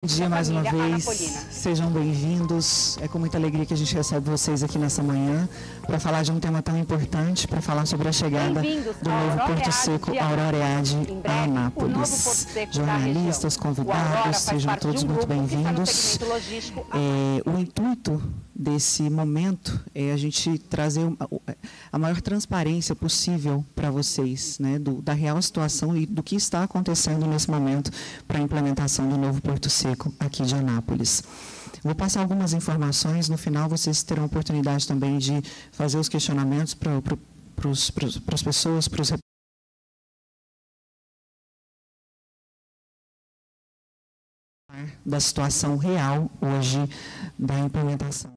Bom dia mais uma vez, sejam bem-vindos. É com muita alegria que a gente recebe vocês aqui nessa manhã para falar de um tema tão importante, para falar sobre a chegada do novo Porto Seco Aurora EAD a Anápolis. Jornalistas, convidados, sejam todos muito bem-vindos. O intuito desse momento é a gente trazer a maior transparência possível para vocês, né, da real situação e do que está acontecendo nesse momento para a implementação do novo Porto Seco aqui de Anápolis. Vou passar algumas informações, no final vocês terão a oportunidade também de fazer os questionamentos para as pessoas, para os da situação real hoje da implementação.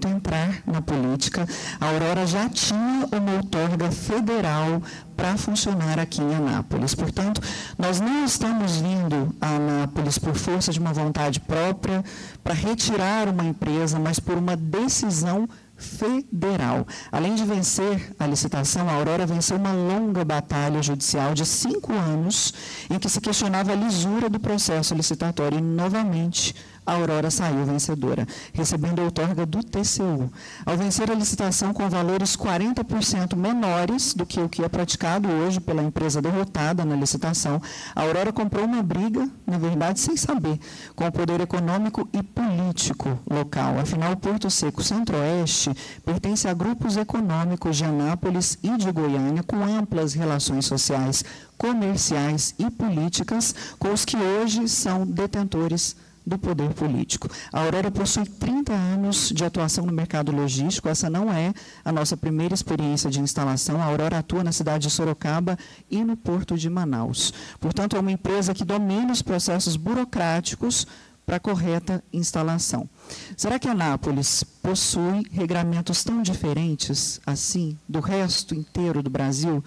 Entrar na política, a Aurora já tinha uma outorga federal para funcionar aqui em Anápolis. Portanto, nós não estamos vindo a Anápolis por força de uma vontade própria para retirar uma empresa, mas por uma decisão federal. Além de vencer a licitação, a Aurora venceu uma longa batalha judicial de 5 anos em que se questionava a lisura do processo licitatório e, novamente, a Aurora saiu vencedora, recebendo a outorga do TCU. Ao vencer a licitação com valores 40% menores do que o que é praticado hoje pela empresa derrotada na licitação, a Aurora comprou uma briga, na verdade, sem saber, com o poder econômico e político local. Afinal, o Porto Seco Centro-Oeste pertence a grupos econômicos de Anápolis e de Goiânia com amplas relações sociais, comerciais e políticas com os que hoje são detentores do poder político. A Aurora possui 30 anos de atuação no mercado logístico. Essa não é a nossa primeira experiência de instalação. A Aurora atua na cidade de Sorocaba e no Porto de Manaus. Portanto, é uma empresa que domina os processos burocráticos para a correta instalação. Será que Anápolis possui regramentos tão diferentes assim do resto inteiro do Brasil?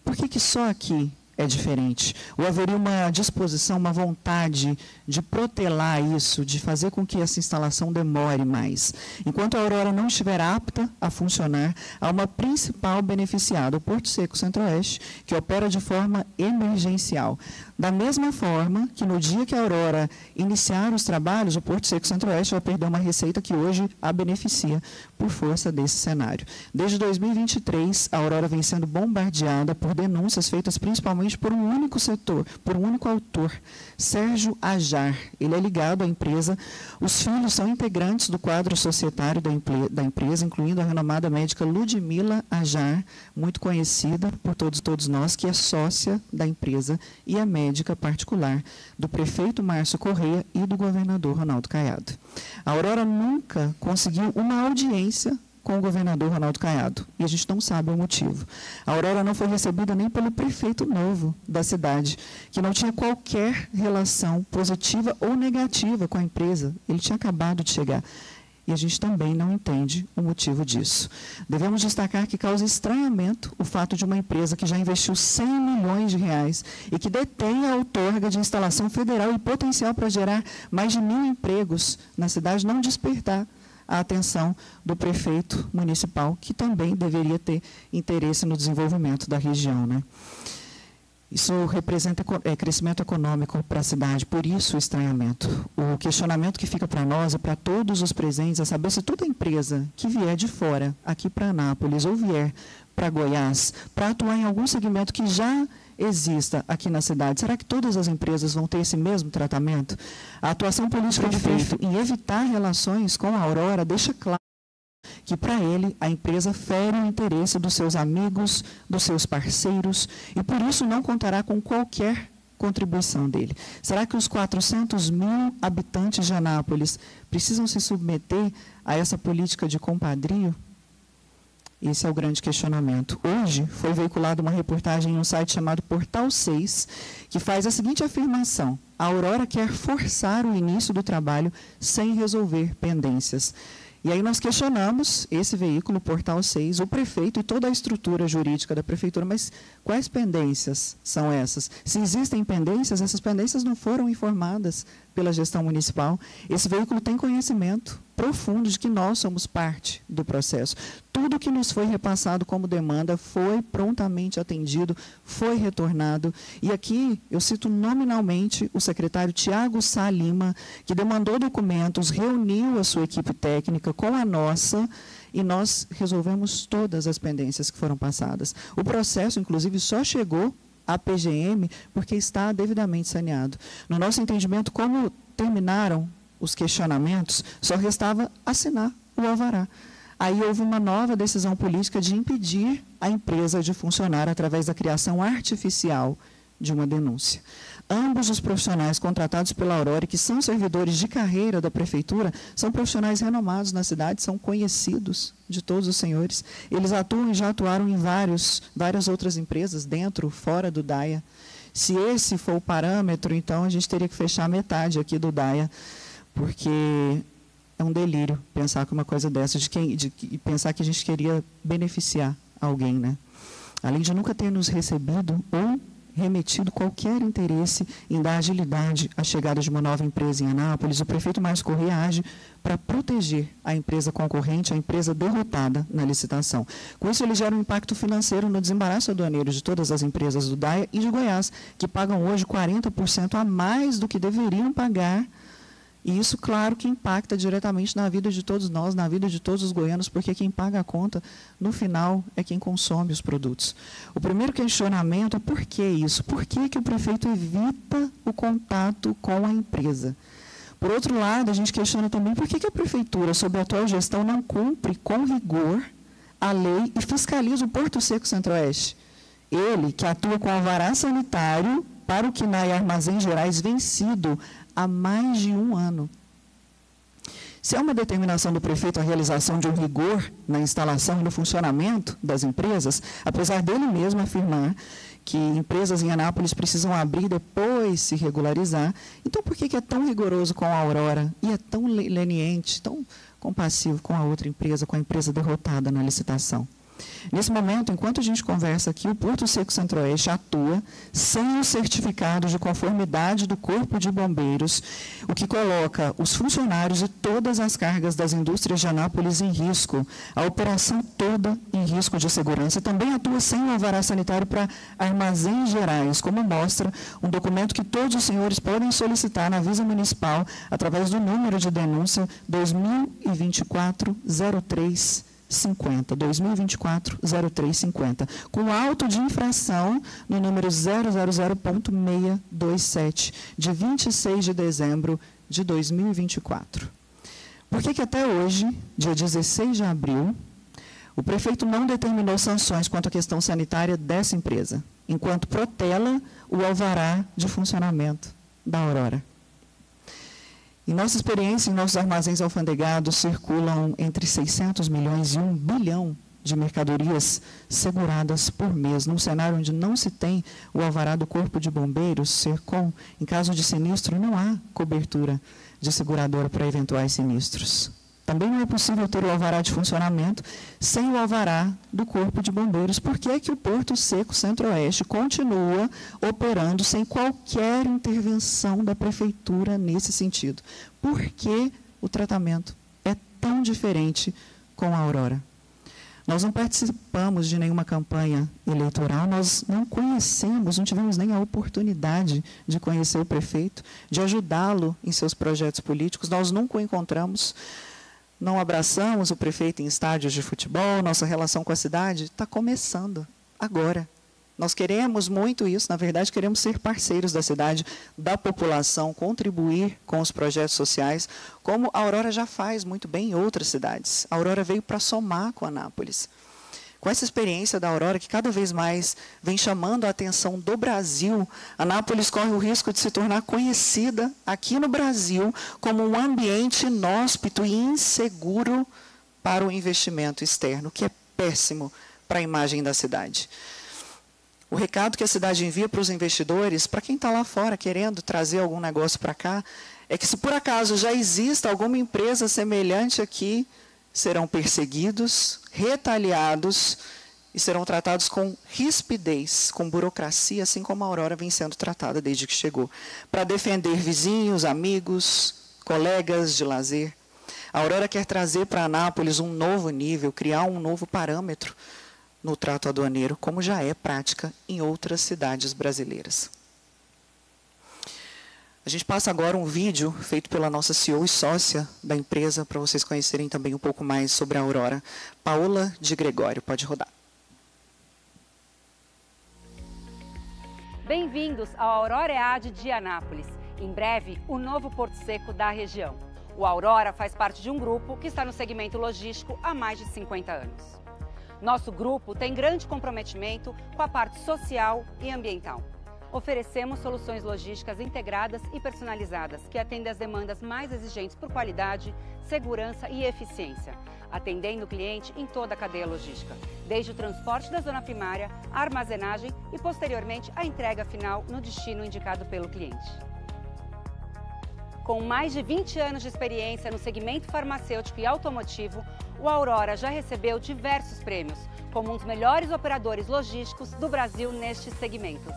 Por que só aqui é diferente? Ou haveria uma disposição, uma vontade de protelar isso, de fazer com que essa instalação demore mais? Enquanto a Aurora não estiver apta a funcionar, há uma principal beneficiada, o Porto Seco Centro-Oeste, que opera de forma emergencial. Da mesma forma que no dia que a Aurora iniciar os trabalhos, o Porto Seco Centro-Oeste vai perder uma receita que hoje a beneficia por força desse cenário. Desde 2023, a Aurora vem sendo bombardeada por denúncias feitas principalmente por um único setor, por um único autor, Sérgio Ajar. Ele é ligado à empresa. Os filhos são integrantes do quadro societário da empresa, incluindo a renomada médica Ludmila Ajar, muito conhecida por todos nós, que é sócia da empresa e é médica particular do prefeito Márcio Correia e do governador Ronaldo Caiado. A Aurora nunca conseguiu uma audiência com o governador Ronaldo Caiado, e a gente não sabe o motivo. A Aurora não foi recebida nem pelo prefeito novo da cidade, que não tinha qualquer relação positiva ou negativa com a empresa. Ele tinha acabado de chegar. E a gente também não entende o motivo disso. Devemos destacar que causa estranhamento o fato de uma empresa que já investiu 100 milhões de reais e que detém a outorga de instalação federal e potencial para gerar mais de 1.000 empregos na cidade não despertar a atenção do prefeito municipal, que também deveria ter interesse no desenvolvimento da região, né? Isso representa crescimento econômico para a cidade, por isso o estranhamento. O questionamento que fica para nós e para todos os presentes é saber se toda empresa que vier de fora, aqui para Anápolis, ou vier para Goiás, para atuar em algum segmento que já exista aqui na cidade, será que todas as empresas vão ter esse mesmo tratamento? A atuação política do prefeito em evitar relações com a Aurora deixa claro que, para ele, a empresa fere o interesse dos seus amigos, dos seus parceiros, e, por isso, não contará com qualquer contribuição dele. Será que os 400.000 habitantes de Anápolis precisam se submeter a essa política de compadrio? Esse é o grande questionamento. Hoje, foi veiculada uma reportagem em um site chamado Portal 6, que faz a seguinte afirmação: a Aurora quer forçar o início do trabalho sem resolver pendências. E aí nós questionamos esse veículo, Portal 6, o prefeito e toda a estrutura jurídica da prefeitura, mas quais pendências são essas? Se existem pendências, essas pendências não foram informadas pela gestão municipal. Esse veículo tem conhecimento profundo de que nós somos parte do processo. Tudo que nos foi repassado como demanda foi prontamente atendido, foi retornado. E aqui eu cito nominalmente o secretário Tiago Sá Lima, que demandou documentos, reuniu a sua equipe técnica com a nossa, e nós resolvemos todas as pendências que foram passadas. O processo, inclusive, só chegou à PGM porque está devidamente saneado. No nosso entendimento, como terminaram os questionamentos, só restava assinar o alvará. Aí houve uma nova decisão política de impedir a empresa de funcionar através da criação artificial de uma denúncia. Ambos os profissionais contratados pela Aurora, que são servidores de carreira da prefeitura, são profissionais renomados na cidade, são conhecidos de todos os senhores. Eles atuam e já atuaram em várias outras empresas, dentro, fora do DAIA. Se esse for o parâmetro, então a gente teria que fechar metade aqui do DAIA, porque é um delírio pensar com uma coisa dessa, de pensar que a gente queria beneficiar alguém, né? Além de nunca ter nos recebido ou remetido qualquer interesse em dar agilidade à chegada de uma nova empresa em Anápolis, o prefeito Márcio Corrêa age para proteger a empresa concorrente, a empresa derrotada na licitação. Com isso, ele gera um impacto financeiro no desembaraço aduaneiro de todas as empresas do DAIA e de Goiás, que pagam hoje 40% a mais do que deveriam pagar. E isso, claro, que impacta diretamente na vida de todos nós, na vida de todos os goianos, porque quem paga a conta, no final, é quem consome os produtos. O primeiro questionamento é por que isso? Por que o prefeito evita o contato com a empresa? Por outro lado, a gente questiona também por que a prefeitura, sob a atual gestão, não cumpre com rigor a lei e fiscaliza o Porto Seco Centro-Oeste. Ele, que atua com alvará sanitário para o KINAI Armazéns Gerais vencido há mais de 1 ano. Se é uma determinação do prefeito a realização de um rigor na instalação e no funcionamento das empresas, apesar dele mesmo afirmar que empresas em Anápolis precisam abrir e depois se regularizar, então por que é tão rigoroso com a Aurora e é tão leniente, tão compassivo com a outra empresa, com a empresa derrotada na licitação? Nesse momento, enquanto a gente conversa aqui, o Porto Seco Centro-Oeste atua sem o certificado de conformidade do Corpo de Bombeiros, o que coloca os funcionários e todas as cargas das indústrias de Anápolis em risco, a operação toda em risco de segurança. Também atua sem o alvará sanitário para Armazéns Gerais, como mostra um documento que todos os senhores podem solicitar na Visa Municipal através do número de denúncia 2024-0350. 2024-0350, com auto de infração no número 000.627, de 26 de dezembro de 2024. Por que até hoje, dia 16 de abril, o prefeito não determinou sanções quanto à questão sanitária dessa empresa, enquanto protela o alvará de funcionamento da Aurora? Em nossa experiência, em nossos armazéns alfandegados, circulam entre 600 milhões e 1 bilhão de mercadorias seguradas por mês, num cenário onde não se tem o alvará do Corpo de Bombeiros, SERCOM. Em caso de sinistro, não há cobertura de seguradora para eventuais sinistros. Também não é possível ter o alvará de funcionamento sem o alvará do Corpo de Bombeiros. Por que é que o Porto Seco Centro-Oeste continua operando sem qualquer intervenção da prefeitura nesse sentido? Por que o tratamento é tão diferente com a Aurora? Nós não participamos de nenhuma campanha eleitoral, nós não conhecemos, não tivemos nem a oportunidade de conhecer o prefeito, de ajudá-lo em seus projetos políticos, nós nunca o encontramos. Não abraçamos o prefeito em estádios de futebol, nossa relação com a cidade está começando agora. Nós queremos muito isso, na verdade, queremos ser parceiros da cidade, da população, contribuir com os projetos sociais, como a Aurora já faz muito bem em outras cidades. A Aurora veio para somar com Anápolis. Com essa experiência da Aurora, que cada vez mais vem chamando a atenção do Brasil, Anápolis corre o risco de se tornar conhecida aqui no Brasil como um ambiente inóspito e inseguro para o investimento externo, que é péssimo para a imagem da cidade. O recado que a cidade envia para os investidores, para quem está lá fora querendo trazer algum negócio para cá, é que se por acaso já exista alguma empresa semelhante aqui, serão perseguidos, retaliados e serão tratados com rispidez, com burocracia, assim como a Aurora vem sendo tratada desde que chegou, para defender vizinhos, amigos, colegas de lazer. A Aurora quer trazer para Anápolis um novo nível, criar um novo parâmetro no trato aduaneiro, como já é prática em outras cidades brasileiras. A gente passa agora um vídeo feito pela nossa CEO e sócia da empresa, para vocês conhecerem também um pouco mais sobre a Aurora. Paola de Gregório, pode rodar. Bem-vindos ao Aurora EAD de Anápolis. Em breve, o novo Porto Seco da região. O Aurora faz parte de um grupo que está no segmento logístico há mais de 50 anos. Nosso grupo tem grande comprometimento com a parte social e ambiental. Oferecemos soluções logísticas integradas e personalizadas que atendem às demandas mais exigentes por qualidade, segurança e eficiência, atendendo o cliente em toda a cadeia logística, desde o transporte da zona primária, a armazenagem e, posteriormente, a entrega final no destino indicado pelo cliente. Com mais de 20 anos de experiência no segmento farmacêutico e automotivo, o Aurora já recebeu diversos prêmios, como um dos melhores operadores logísticos do Brasil nestes segmentos.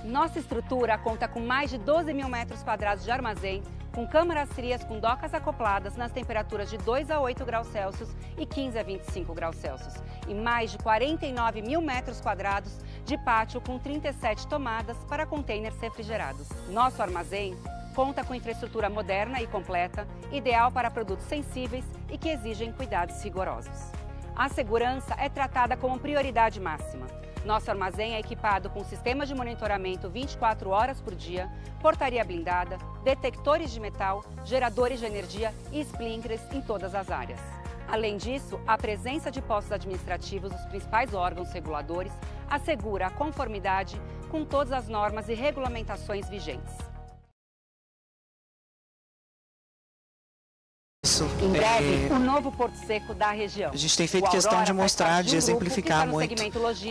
Nossa estrutura conta com mais de 12 mil metros quadrados de armazém, com câmaras frias com docas acopladas nas temperaturas de 2 a 8 graus Celsius e 15 a 25 graus Celsius, e mais de 49 mil metros quadrados de pátio com 37 tomadas para containers refrigerados. Nosso armazém conta com infraestrutura moderna e completa, ideal para produtos sensíveis e que exigem cuidados rigorosos. A segurança é tratada como prioridade máxima. Nosso armazém é equipado com sistemas de monitoramento 24 horas por dia, portaria blindada, detectores de metal, geradores de energia e sprinklers em todas as áreas. Além disso, a presença de postos administrativos dos principais órgãos reguladores assegura a conformidade com todas as normas e regulamentações vigentes. Em breve, o novo Porto Seco da região. A gente tem feito questão de mostrar, de exemplificar muito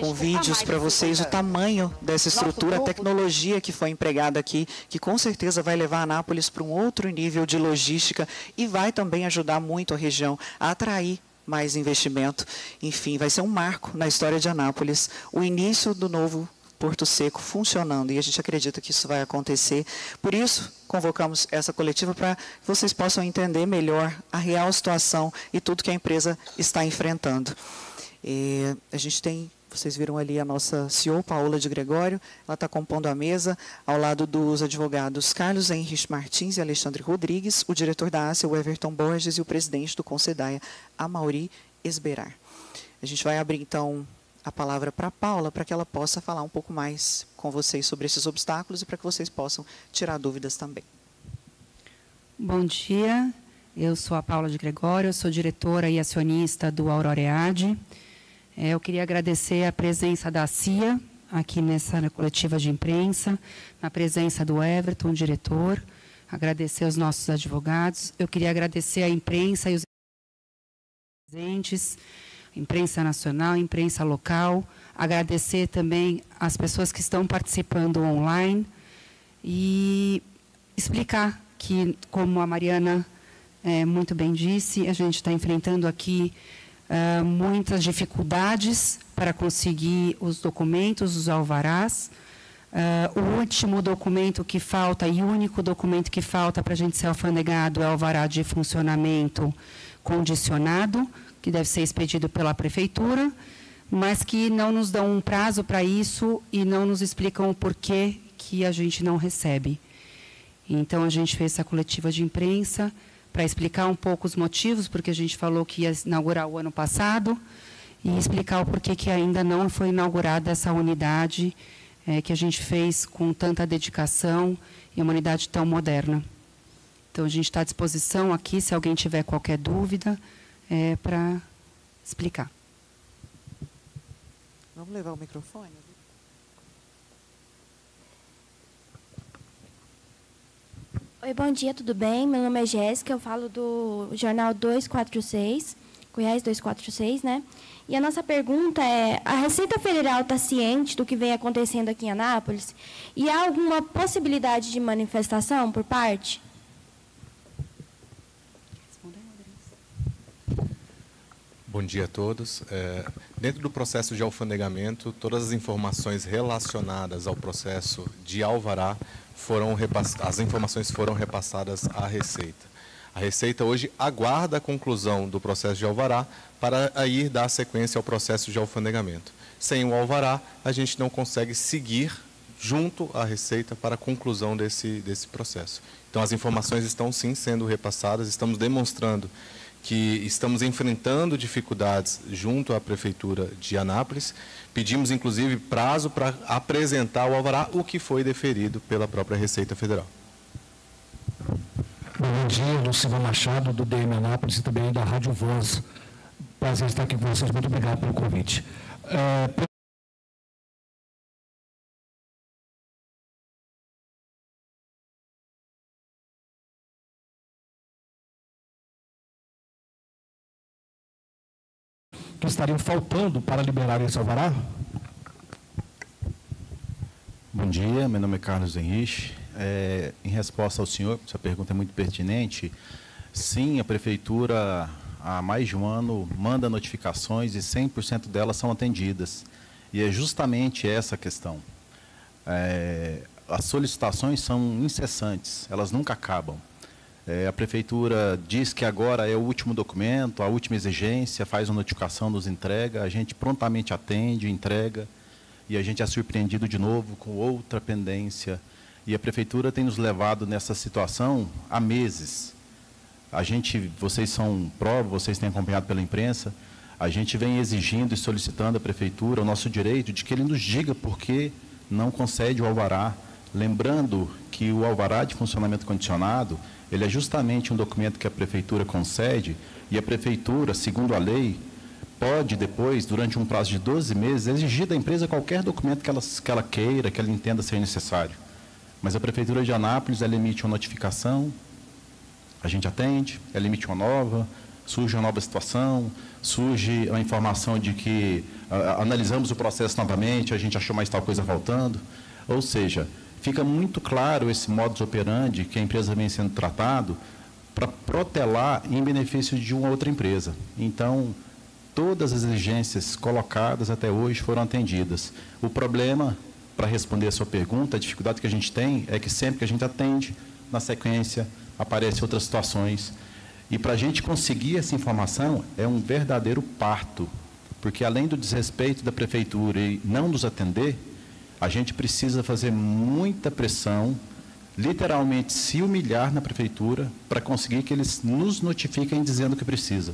com vídeos para vocês o tamanho dessa estrutura, a tecnologia que foi empregada aqui, que com certeza vai levar a Anápolis para um outro nível de logística e vai também ajudar muito a região a atrair mais investimento. Enfim, vai ser um marco na história de Anápolis, o início do novo Porto Seco funcionando, e a gente acredita que isso vai acontecer. Por isso, convocamos essa coletiva para que vocês possam entender melhor a real situação e tudo que a empresa está enfrentando. A gente tem, vocês viram ali a nossa CEO, Paola de Gregório, ela está compondo a mesa, ao lado dos advogados Carlos Henrich Martins e Alexandre Rodrigues, o diretor da ACEA, o Everton Borges, e o presidente do Concedaia, Amaury Esberar. A gente vai abrir, então, a palavra para a Paula, para que ela possa falar um pouco mais com vocês sobre esses obstáculos e para que vocês possam tirar dúvidas também. Bom dia, eu sou a Paula de Gregório, eu sou diretora e acionista do Aurora EAD. Eu queria agradecer a presença da CIA aqui nessa coletiva de imprensa, na presença do Everton, diretor, agradecer aos nossos advogados. Eu queria agradecer à imprensa e os presentes, imprensa nacional, imprensa local, agradecer também às pessoas que estão participando online e explicar que, como a Mariana muito bem disse, a gente está enfrentando aqui muitas dificuldades para conseguir os documentos, os alvarás. O último documento que falta e o único documento que falta para a gente ser alfanegado é o alvará de funcionamento condicionado, que deve ser expedido pela prefeitura, mas que não nos dão um prazo para isso e não nos explicam o porquê que a gente não recebe. Então, a gente fez essa coletiva de imprensa para explicar um pouco os motivos, porque a gente falou que ia inaugurar o ano passado, e explicar o porquê que ainda não foi inaugurada essa unidade que a gente fez com tanta dedicação e uma unidade tão moderna. Então, a gente está à disposição aqui, se alguém tiver qualquer dúvida, para explicar. Vamos levar o microfone? Oi, bom dia, tudo bem? Meu nome é Jéssica, eu falo do Jornal 246, Goiás 246, né? E a nossa pergunta é, a Receita Federal está ciente do que vem acontecendo aqui em Anápolis? E há alguma possibilidade de manifestação por parte? Bom dia a todos. Dentro do processo de alfandegamento, todas as informações relacionadas ao processo de alvará as informações foram repassadas à Receita. A Receita hoje aguarda a conclusão do processo de alvará para aí dar sequência ao processo de alfandegamento. Sem o alvará, a gente não consegue seguir junto à Receita para a conclusão desse processo. Então, as informações estão, sim, sendo repassadas, estamos demonstrando que estamos enfrentando dificuldades junto à Prefeitura de Anápolis. Pedimos, inclusive, prazo para apresentar o alvará, o que foi deferido pela própria Receita Federal. Bom dia, Lucila Machado, do DM Anápolis e também da Rádio Voz. Prazer estar aqui com vocês. Muito obrigado pelo convite. Que estariam faltando para liberar esse alvará? Bom dia, meu nome é Carlos Henrique. Em resposta ao senhor, essa pergunta é muito pertinente. Sim, a Prefeitura, há mais de um ano, manda notificações e 100% delas são atendidas. E é justamente essa a questão. As solicitações são incessantes, elas nunca acabam. A Prefeitura diz que agora é o último documento, a última exigência, faz uma notificação, nos entrega, a gente prontamente atende, entrega, e a gente é surpreendido de novo com outra pendência. E a Prefeitura tem nos levado nessa situação há meses. Vocês são prova, vocês têm acompanhado pela imprensa, a gente vem exigindo e solicitando à Prefeitura o nosso direito de que ele nos diga por que não concede o alvará. Lembrando que o alvará de funcionamento condicionado, ele é justamente um documento que a Prefeitura concede e a Prefeitura, segundo a lei, pode depois, durante um prazo de 12 meses, exigir da empresa qualquer documento que ela queira, que ela entenda ser necessário. Mas a Prefeitura de Anápolis, ela emite uma notificação, a gente atende, ela emite uma nova, surge uma nova situação, surge a informação de que analisamos o processo novamente, a gente achou mais tal coisa faltando. Ou seja, fica muito claro esse modus operandi que a empresa vem sendo tratado para protelar em benefício de uma outra empresa. Então, todas as exigências colocadas até hoje foram atendidas. O problema, para responder a sua pergunta, a dificuldade que a gente tem é que sempre que a gente atende, na sequência, aparecem outras situações. E para a gente conseguir essa informação, é um verdadeiro parto, porque além do desrespeito da Prefeitura e não nos atender, a gente precisa fazer muita pressão, literalmente se humilhar na Prefeitura, para conseguir que eles nos notifiquem dizendo o que precisa.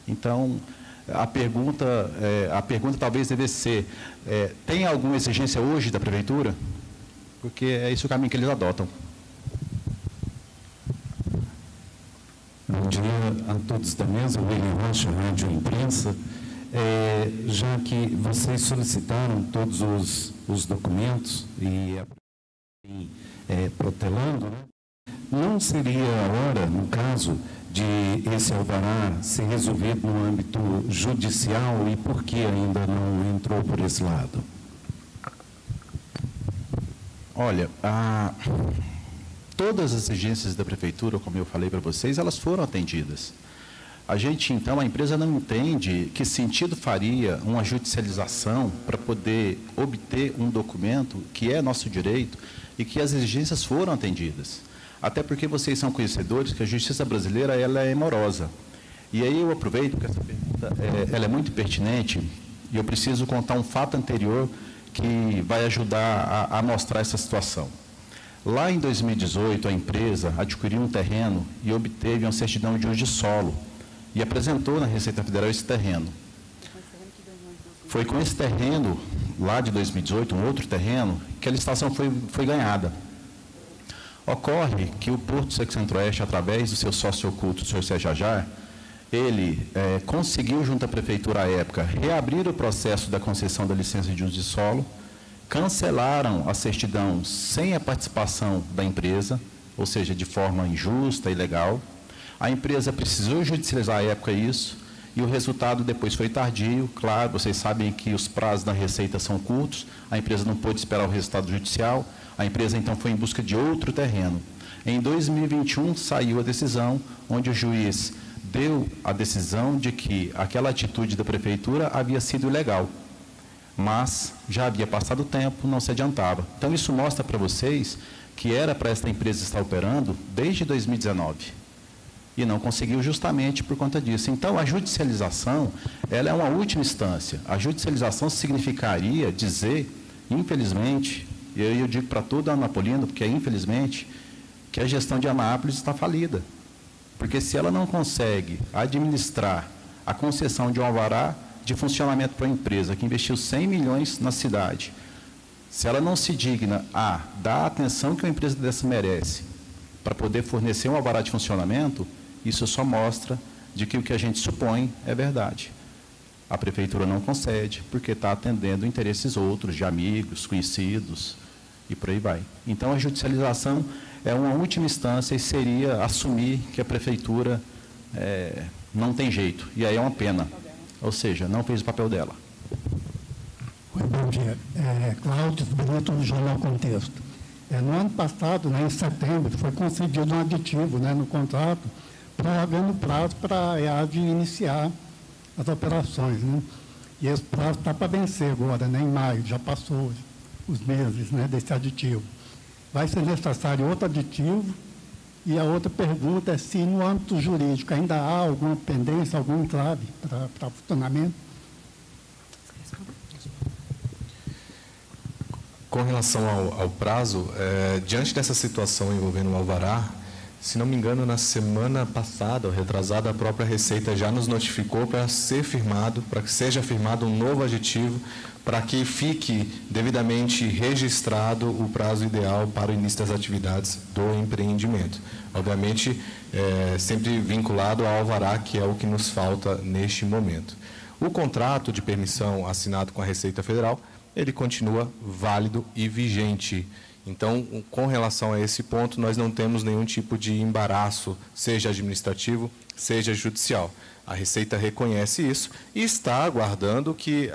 Então, a pergunta talvez devesse ser, tem alguma exigência hoje da Prefeitura? Porque é esse o caminho que eles adotam. Bom dia a todos da mesa, William Rocha, Rádio Imprensa. Já que vocês solicitaram todos os documentos e protelando, né? Não seria a hora, no caso, de esse alvará ser resolvido no âmbito judicial e por que ainda não entrou por esse lado? Olha, todas as exigências da Prefeitura, como eu falei para vocês, elas foram atendidas. A empresa não entende que sentido faria uma judicialização para poder obter um documento que é nosso direito e que as exigências foram atendidas. Até porque vocês são conhecedores que a justiça brasileira ela é morosa. E aí eu aproveito que essa pergunta ela é muito pertinente e eu preciso contar um fato anterior que vai ajudar a mostrar essa situação. Lá em 2018, a empresa adquiriu um terreno e obteve uma certidão de uso de solo e apresentou na Receita Federal esse terreno. Foi com esse terreno, lá de 2018, um outro terreno, que a licitação foi ganhada. Ocorre que o Porto Seco Centro-Oeste, através do seu sócio oculto, o senhor Sérgio Ajar, ele conseguiu, junto à Prefeitura à época, reabrir o processo da concessão da licença de uso de solo, cancelaram a certidão sem a participação da empresa, ou seja, de forma injusta e ilegal. A empresa precisou judicializar à época isso, e o resultado depois foi tardio. Claro, vocês sabem que os prazos da Receita são curtos, a empresa não pôde esperar o resultado judicial, a empresa então foi em busca de outro terreno. Em 2021 saiu a decisão, onde o juiz deu a decisão de que aquela atitude da prefeitura havia sido ilegal, mas já havia passado o tempo, não se adiantava. Então, isso mostra para vocês que era para esta empresa estar operando desde 2019 e não conseguiu justamente por conta disso. Então, a judicialização, ela é uma última instância. A judicialização significaria dizer, infelizmente, e aí eu digo para todo anapolino, porque é infelizmente, que a gestão de Anápolis está falida. Porque se ela não consegue administrar a concessão de um alvará de funcionamento para uma empresa que investiu 100 milhões na cidade, se ela não se digna a dar a atenção que uma empresa dessa merece para poder fornecer um alvará de funcionamento, isso só mostra de que o que a gente supõe é verdade. A prefeitura não concede porque está atendendo interesses outros, de amigos, conhecidos e por aí vai. Então, a judicialização é uma última instância e seria assumir que a prefeitura não tem jeito. E aí é uma pena. Ou seja, não fez o papel dela. Oi, bom dia. Cláudio Brito, do Jornal Contexto. No ano passado, em setembro, foi concedido um aditivo no contrato, prorrogando o prazo para a EAD iniciar as operações. E esse prazo está para vencer agora, em maio, já passou os meses desse aditivo. Vai ser necessário outro aditivo? E a outra pergunta é se, no âmbito jurídico, ainda há alguma pendência, algum entrave para funcionamento? Com relação ao prazo, diante dessa situação envolvendo o alvará, se não me engano, na semana passada, ou retrasada, a própria Receita já nos notificou para ser firmado, para que seja firmado um novo aditivo, para que fique devidamente registrado o prazo ideal para o início das atividades do empreendimento. Obviamente, sempre vinculado ao alvará, que é o que nos falta neste momento. O contrato de permissão assinado com a Receita Federal, ele continua válido e vigente. Então, com relação a esse ponto, nós não temos nenhum tipo de embaraço, seja administrativo, seja judicial. A Receita reconhece isso e está aguardando que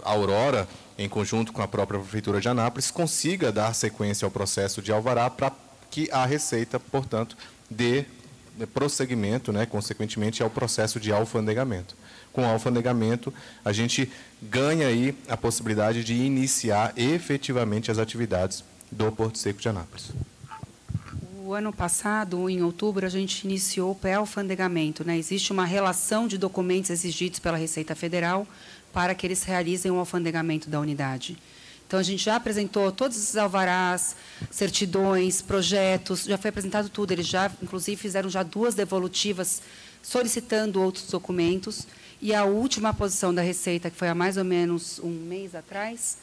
a Aurora, em conjunto com a própria Prefeitura de Anápolis, consiga dar sequência ao processo de alvará para que a Receita, portanto, dê prosseguimento, consequentemente, ao processo de alfandegamento. Com o alfandegamento, a gente ganha aí a possibilidade de iniciar efetivamente as atividades do Porto Seco de Anápolis. O ano passado, em outubro, a gente iniciou o pré-alfandegamento. Existe uma relação de documentos exigidos pela Receita Federal para que eles realizem o alfandegamento da unidade. Então, a gente já apresentou todos esses alvarás, certidões, projetos, já foi apresentado tudo. Eles já, inclusive, fizeram já 2 devolutivas solicitando outros documentos. E a última posição da Receita, que foi há mais ou menos um mês atrás,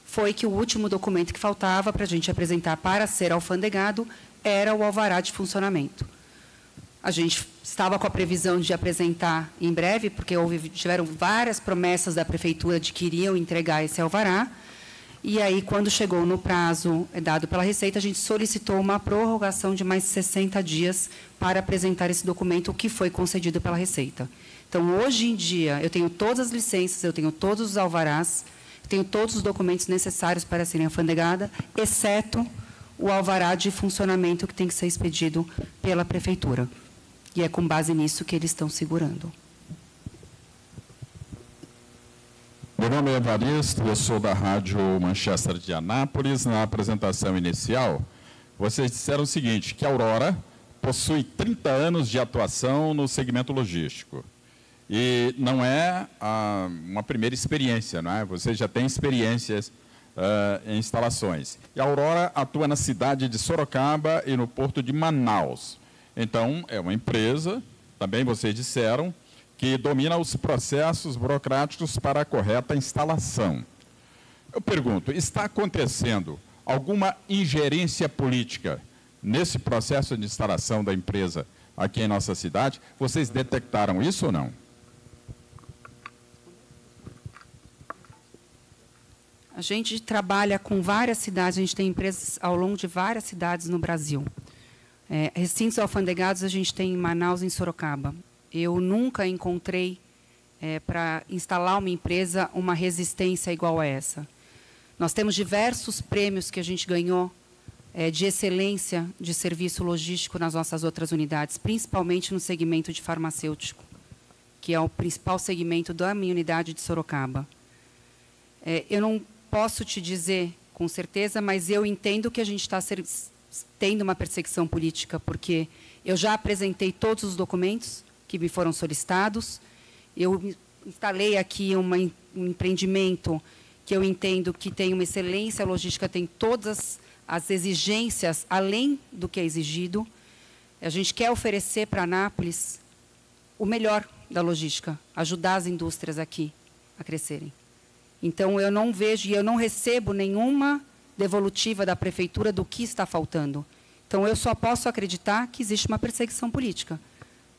foi que o último documento que faltava para a gente apresentar para ser alfandegado era o alvará de funcionamento. A gente estava com a previsão de apresentar em breve, porque tiveram várias promessas da Prefeitura de que iriam entregar esse alvará, e aí, quando chegou no prazo dado pela Receita, a gente solicitou uma prorrogação de mais 60 dias para apresentar esse documento, o que foi concedido pela Receita. Então, hoje em dia, eu tenho todas as licenças, eu tenho todos os alvarás, tenho todos os documentos necessários para serem alfandegados, exceto o alvará de funcionamento que tem que ser expedido pela Prefeitura. E é com base nisso que eles estão segurando. Meu nome é Evaristo, eu sou da Rádio Manchester de Anápolis. Na apresentação inicial, vocês disseram o seguinte, que a Aurora possui 30 anos de atuação no segmento logístico. E não é uma primeira experiência, não é? Você já tem experiências em instalações. E a Aurora atua na cidade de Sorocaba e no porto de Manaus. Então, é uma empresa, também vocês disseram, que domina os processos burocráticos para a correta instalação. Eu pergunto, está acontecendo alguma ingerência política nesse processo de instalação da empresa aqui em nossa cidade? Vocês detectaram isso ou não? A gente trabalha com várias cidades, a gente tem empresas ao longo de várias cidades no Brasil. Recintos alfandegados a gente tem em Manaus e em Sorocaba. Eu nunca encontrei, para instalar uma empresa, uma resistência igual a essa. Nós temos diversos prêmios que a gente ganhou de excelência de serviço logístico nas nossas outras unidades, principalmente no segmento de farmacêutico, que é o principal segmento da minha unidade de Sorocaba. Eu não posso te dizer com certeza, mas eu entendo que a gente está tendo uma perseguição política, porque eu já apresentei todos os documentos que me foram solicitados, eu instalei aqui um empreendimento que eu entendo que tem uma excelência logística, tem todas as exigências além do que é exigido. A gente quer oferecer para Anápolis o melhor da logística, ajudar as indústrias aqui a crescerem. Então, eu não vejo e eu não recebo nenhuma devolutiva da prefeitura do que está faltando. Então, eu só posso acreditar que existe uma perseguição política,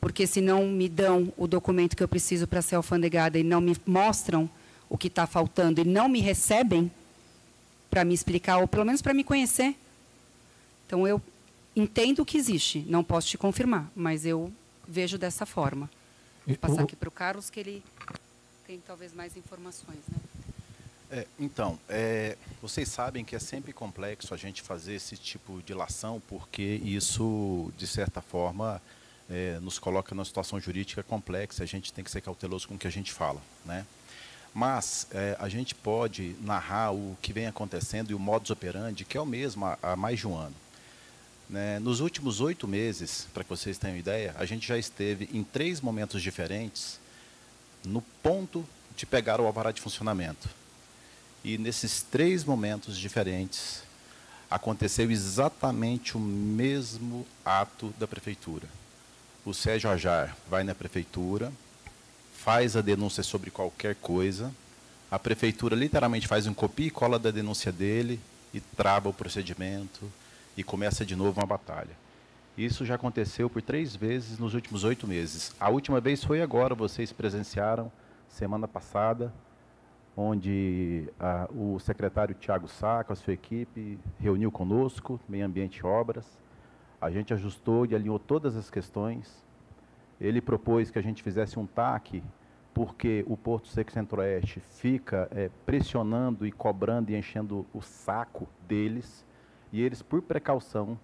porque se não me dão o documento que eu preciso para ser alfandegada e não me mostram o que está faltando e não me recebem para me explicar, ou pelo menos para me conhecer. Então, eu entendo que existe, não posso te confirmar, mas eu vejo dessa forma. Vou passar aqui para o Carlos, que ele tem talvez mais informações, né? Então, vocês sabem que é sempre complexo a gente fazer esse tipo de ilação, porque isso, de certa forma, nos coloca numa situação jurídica complexa, a gente tem que ser cauteloso com o que a gente fala, né? Mas a gente pode narrar o que vem acontecendo e o modus operandi, que é o mesmo há mais de um ano. Né? Nos últimos 8 meses, para que vocês tenham ideia, a gente já esteve em 3 momentos diferentes no ponto de pegar o alvará de funcionamento. E nesses 3 momentos diferentes, aconteceu exatamente o mesmo ato da prefeitura. O Sérgio Ajar vai na prefeitura, faz a denúncia sobre qualquer coisa, a prefeitura literalmente faz um copia e cola da denúncia dele e trava o procedimento e começa de novo uma batalha. Isso já aconteceu por 3 vezes nos últimos 8 meses. A última vez foi agora, vocês presenciaram, semana passada, onde o secretário Tiago Sá, com a sua equipe, reuniu conosco, Meio Ambiente e Obras. A gente ajustou e alinhou todas as questões. Ele propôs que a gente fizesse um TAC, porque o Porto Seco Centro-Oeste fica pressionando e cobrando e enchendo o saco deles, e eles, por precaução,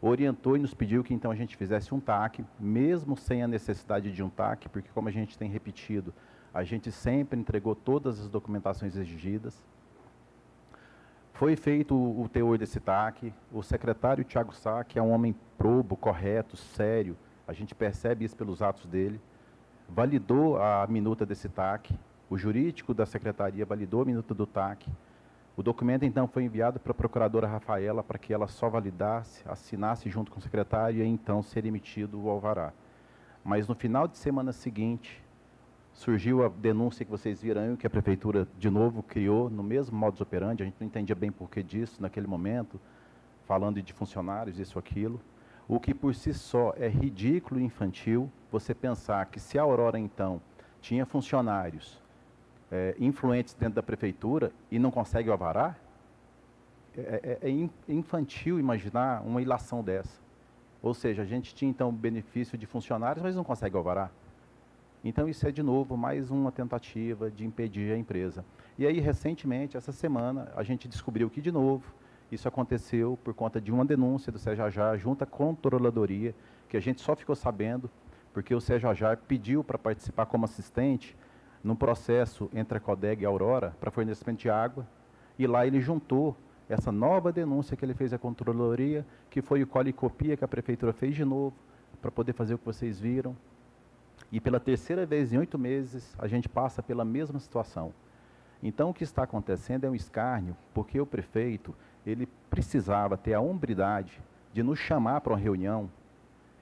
orientou e nos pediu que então a gente fizesse um TAC, mesmo sem a necessidade de um TAC, porque como a gente tem repetido, a gente sempre entregou todas as documentações exigidas. Foi feito o teor desse TAC, o secretário Tiago Sá, que é um homem probo, correto, sério, a gente percebe isso pelos atos dele, validou a minuta desse TAC, o jurídico da secretaria validou a minuta do TAC, o documento então foi enviado para a procuradora Rafaela para que ela só validasse, assinasse junto com o secretário e então ser emitido o alvará. Mas no final de semana seguinte, surgiu a denúncia que vocês viram, que a prefeitura, de novo, criou no mesmo modus operandi. A gente não entendia bem por que disso naquele momento, falando de funcionários, isso, aquilo. O que por si só é ridículo e infantil, você pensar que se a Aurora, então, tinha funcionários influentes dentro da prefeitura e não consegue o alvará, é infantil imaginar uma ilação dessa. Ou seja, a gente tinha, então, o benefício de funcionários, mas não consegue o alvará. Então, isso é, de novo, mais uma tentativa de impedir a empresa. E aí, recentemente, essa semana, a gente descobriu que, de novo, isso aconteceu por conta de uma denúncia do Sérgio Ajar junto à controladoria, que a gente só ficou sabendo porque o Sérgio Ajar pediu para participar como assistente num processo entre a Codeg e a Aurora para fornecimento de água, e lá ele juntou essa nova denúncia que ele fez à controladoria, que foi o cola e copia que a prefeitura fez de novo, para poder fazer o que vocês viram. E pela 3ª vez em 8 meses, a gente passa pela mesma situação. Então, o que está acontecendo é um escárnio, porque o prefeito, ele precisava ter a hombridade de nos chamar para uma reunião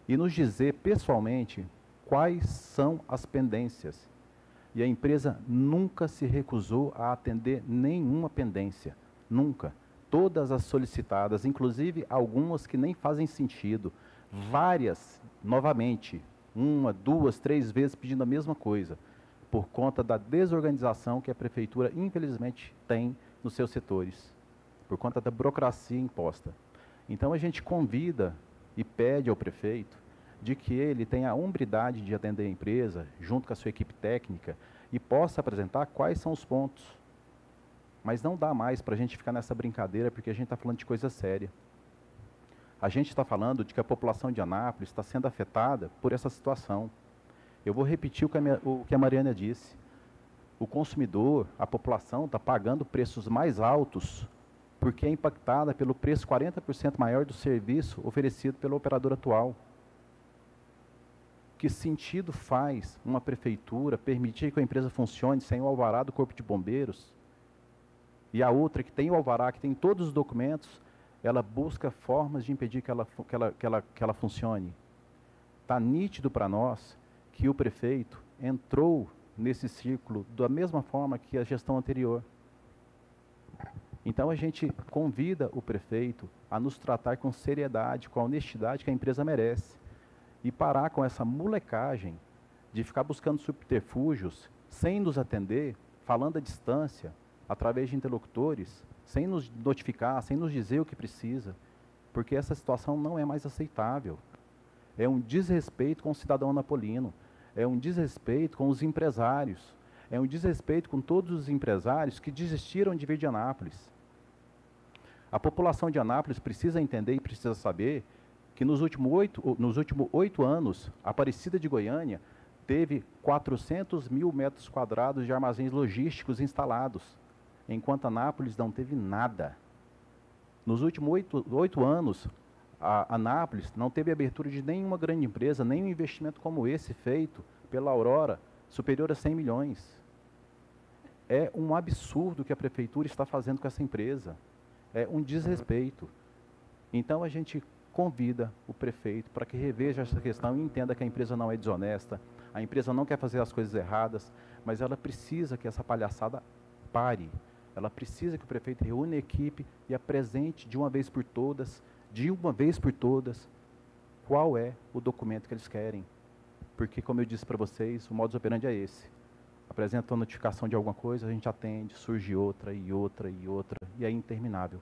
e nos dizer pessoalmente quais são as pendências. E a empresa nunca se recusou a atender nenhuma pendência, nunca. Todas as solicitadas, inclusive algumas que nem fazem sentido, várias, novamente, 1, 2, 3 vezes pedindo a mesma coisa, por conta da desorganização que a prefeitura, infelizmente, tem nos seus setores, por conta da burocracia imposta. Então, a gente convida e pede ao prefeito de que ele tenha a hombridade de atender a empresa, junto com a sua equipe técnica, e possa apresentar quais são os pontos. Mas não dá mais para a gente ficar nessa brincadeira, porque a gente está falando de coisa séria. A gente está falando de que a população de Anápolis está sendo afetada por essa situação. Eu vou repetir o que a Mariana disse. O consumidor, a população, está pagando preços mais altos porque é impactada pelo preço 40% maior do serviço oferecido pelo operador atual. Que sentido faz uma prefeitura permitir que a empresa funcione sem o alvará do Corpo de Bombeiros? E a outra, que tem o alvará, que tem todos os documentos, ela busca formas de impedir que ela funcione. Está nítido para nós que o prefeito entrou nesse círculo da mesma forma que a gestão anterior. Então a gente convida o prefeito a nos tratar com seriedade, com a honestidade que a empresa merece. E parar com essa molecagem de ficar buscando subterfúgios sem nos atender, falando à distância, através de interlocutores, sem nos notificar, sem nos dizer o que precisa, porque essa situação não é mais aceitável. É um desrespeito com o cidadão anapolino, é um desrespeito com os empresários, é um desrespeito com todos os empresários que desistiram de vir de Anápolis. A população de Anápolis precisa entender e precisa saber que nos últimos 8 anos, a Aparecida de Goiânia teve 400 mil metros quadrados de armazéns logísticos instalados, enquanto Anápolis não teve nada. Nos últimos 8 anos, a Anápolis não teve abertura de nenhuma grande empresa, nenhum investimento como esse feito pela Aurora, superior a 100 milhões. É um absurdo o que a prefeitura está fazendo com essa empresa. É um desrespeito. Então a gente convida o prefeito para que reveja essa questão e entenda que a empresa não é desonesta, a empresa não quer fazer as coisas erradas, mas ela precisa que essa palhaçada pare. Ela precisa que o prefeito reúna a equipe e apresente de uma vez por todas, qual é o documento que eles querem. Porque, como eu disse para vocês, o modus operandi é esse. Apresenta uma notificação de alguma coisa, a gente atende, surge outra, e é interminável.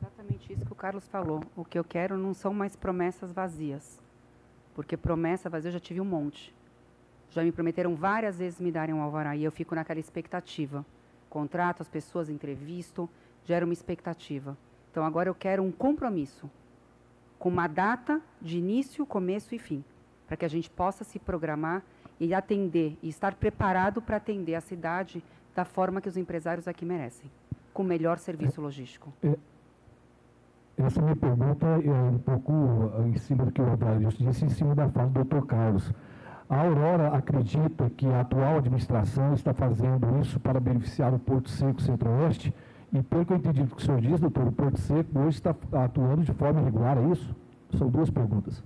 Exatamente isso que o Carlos falou. O que eu quero não são mais promessas vazias. Porque promessa vazia eu já tive um monte. Já me prometeram várias vezes me darem um alvará e eu fico naquela expectativa. Contrato as pessoas, entrevisto, gera uma expectativa. Então agora eu quero um compromisso com uma data de início, começo e fim, para que a gente possa se programar e atender, e estar preparado para atender a cidade da forma que os empresários aqui merecem, com o melhor serviço logístico. Essa minha pergunta é um pouco em cima do que o Adário disse, em cima da fala do Dr. Carlos. A Aurora acredita que a atual administração está fazendo isso para beneficiar o Porto Seco Centro-Oeste? E pelo que eu entendi do que o senhor diz, doutor, o Porto Seco hoje está atuando de forma irregular, é isso? São duas perguntas.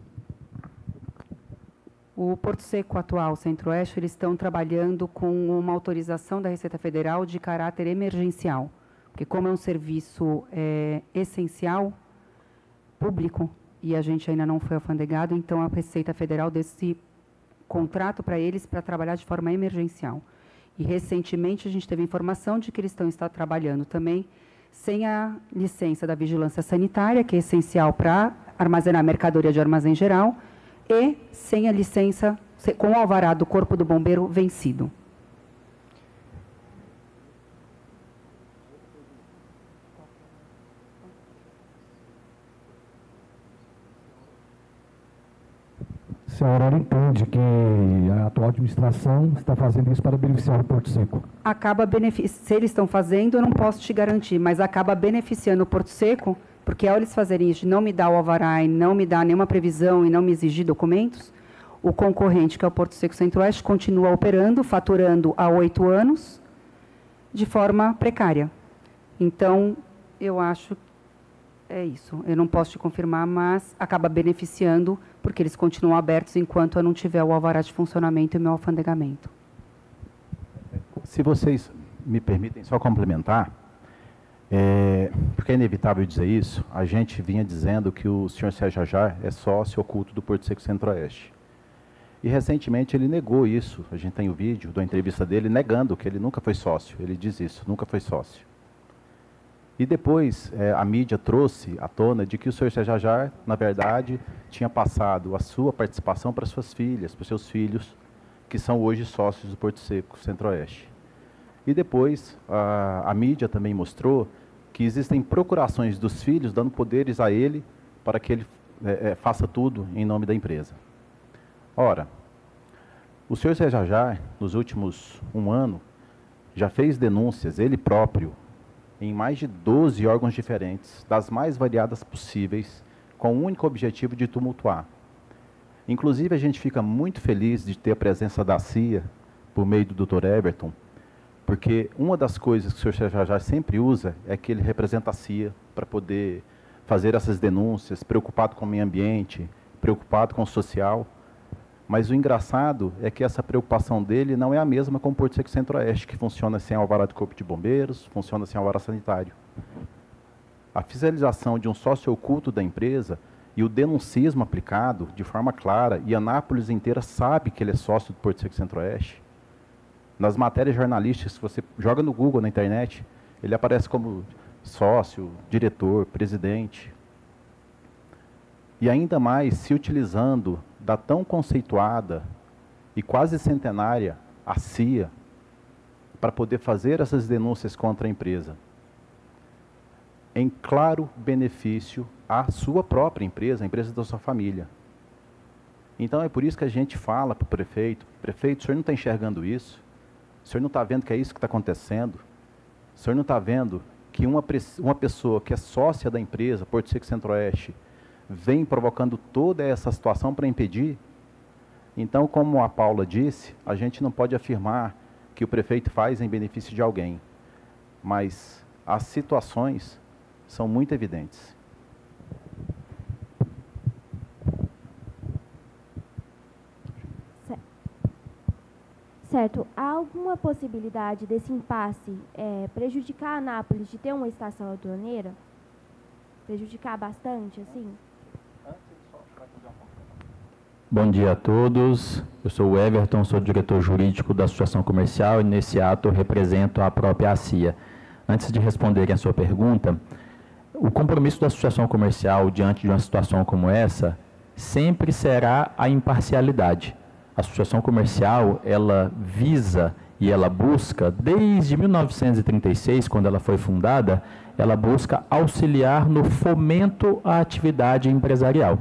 O Porto Seco atual, Centro-Oeste, eles estão trabalhando com uma autorização da Receita Federal de caráter emergencial. Porque como é um serviço essencial, público, e a gente ainda não foi alfandegado, então a Receita Federal deu esse contrato para eles para trabalhar de forma emergencial. E recentemente a gente teve informação de que eles estão trabalhando também sem a licença da vigilância sanitária, que é essencial para armazenar mercadoria de armazém geral, e sem a licença, com o alvará do Corpo do Bombeiro vencido. Se a Aurora entende que a atual administração está fazendo isso para beneficiar o Porto Seco. Se eles estão fazendo, eu não posso te garantir, mas acaba beneficiando o Porto Seco, porque ao eles fazerem isso, não me dar o alvará e não me dar nenhuma previsão e não me exigir documentos, o concorrente, que é o Porto Seco Centro-Oeste, continua operando, faturando há 8 anos, de forma precária. Então, eu acho que é isso. Eu não posso te confirmar, mas acaba beneficiando, porque eles continuam abertos enquanto eu não tiver o alvará de funcionamento e o meu alfandegamento. Se vocês me permitem só complementar, porque é inevitável dizer isso, a gente vinha dizendo que o senhor Sérgio Ajar é sócio oculto do Porto Seco Centro-Oeste. E recentemente ele negou isso. A gente tem o vídeo da entrevista dele negando que ele nunca foi sócio. Ele diz isso, nunca foi sócio. E depois a mídia trouxe à tona de que o senhor Sérgio Ajar, na verdade, tinha passado a sua participação para suas filhas, para os seus filhos, que são hoje sócios do Porto Seco Centro-Oeste. E depois a mídia também mostrou que existem procurações dos filhos dando poderes a ele para que ele faça tudo em nome da empresa. Ora, o senhor Zé Jajá, nos últimos 1 ano, já fez denúncias, ele próprio, em mais de 12 órgãos diferentes, das mais variadas possíveis, com o único objetivo de tumultuar. Inclusive, a gente fica muito feliz de ter a presença da CIA, por meio do Dr. Everton, porque uma das coisas que o senhor Zé Jajá sempre usa é que ele representa a CIA para poder fazer essas denúncias, preocupado com o meio ambiente, preocupado com o social. Mas o engraçado é que essa preocupação dele não é a mesma com o Porto Seco Centro-Oeste, que funciona sem alvará de corpo de bombeiros, funciona sem alvará sanitário. A fiscalização de um sócio oculto da empresa e o denuncismo aplicado de forma clara, e Anápolis inteira sabe que ele é sócio do Porto Seco Centro-Oeste. Nas matérias jornalísticas, se você joga no Google, na internet, ele aparece como sócio, diretor, presidente. E ainda mais se utilizando da tão conceituada e quase centenária a CIA para poder fazer essas denúncias contra a empresa, em claro benefício à sua própria empresa, a empresa da sua família. Então é por isso que a gente fala para o prefeito: prefeito, o senhor não está enxergando isso? O senhor não está vendo que é isso que está acontecendo? O senhor não está vendo que uma pessoa que é sócia da empresa, Porto Seco Centro-Oeste, vem provocando toda essa situação para impedir? Então, como a Paula disse, a gente não pode afirmar que o prefeito faz em benefício de alguém, mas as situações são muito evidentes. Certo. Há alguma possibilidade desse impasse prejudicar a Anápolis de ter uma estação aduaneira? Prejudicar bastante, assim? Bom dia a todos. Eu sou o Everton, sou diretor jurídico da Associação Comercial e nesse ato eu represento a própria ACIA. Antes de responderem a sua pergunta, o compromisso da Associação Comercial diante de uma situação como essa sempre será a imparcialidade. A Associação Comercial, ela visa e ela busca, desde 1936, quando ela foi fundada, ela busca auxiliar no fomento à atividade empresarial.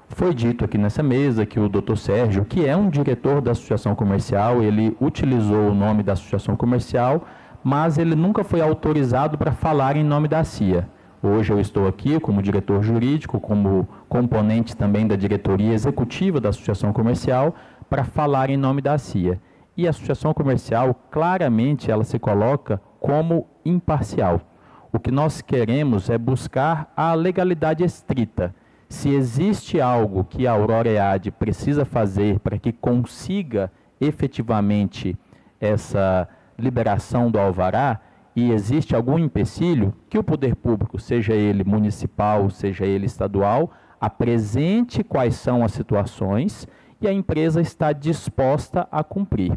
Foi dito aqui nessa mesa que o Dr. Sérgio, que é um diretor da Associação Comercial, ele utilizou o nome da Associação Comercial, mas ele nunca foi autorizado para falar em nome da CIA. Hoje eu estou aqui como diretor jurídico, como componente também da diretoria executiva da Associação Comercial, para falar em nome da CIA. E a Associação Comercial, claramente, ela se coloca como imparcial. O que nós queremos é buscar a legalidade estrita. Se existe algo que a Aurora EAD precisa fazer para que consiga efetivamente essa liberação do alvará, e existe algum empecilho, que o poder público, seja ele municipal, seja ele estadual, apresente quais são as situações e a empresa está disposta a cumprir.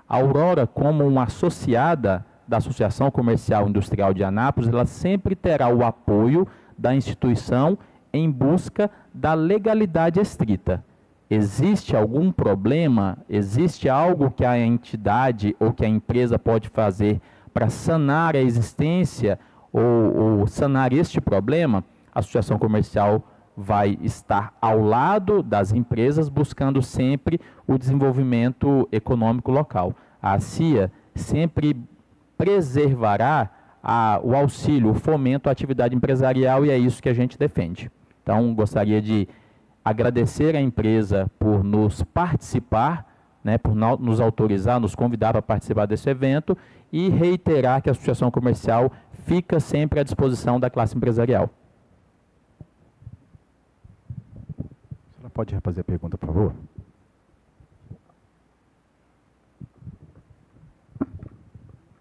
A Aurora, como uma associada da Associação Comercial Industrial de Anápolis, ela sempre terá o apoio da instituição em busca da legalidade estrita. Existe algum problema? Existe algo que a entidade ou que a empresa pode fazer para sanar a existência ou sanar este problema? A Associação Comercial vai estar ao lado das empresas, buscando sempre o desenvolvimento econômico local. A CIA sempre preservará o auxílio, o fomento à atividade empresarial, e é isso que a gente defende. Então, gostaria de agradecer à empresa por nos participar, né, por nos autorizar, nos convidar para participar desse evento, e reiterar que a Associação Comercial fica sempre à disposição da classe empresarial. A senhora pode refazer a pergunta, por favor?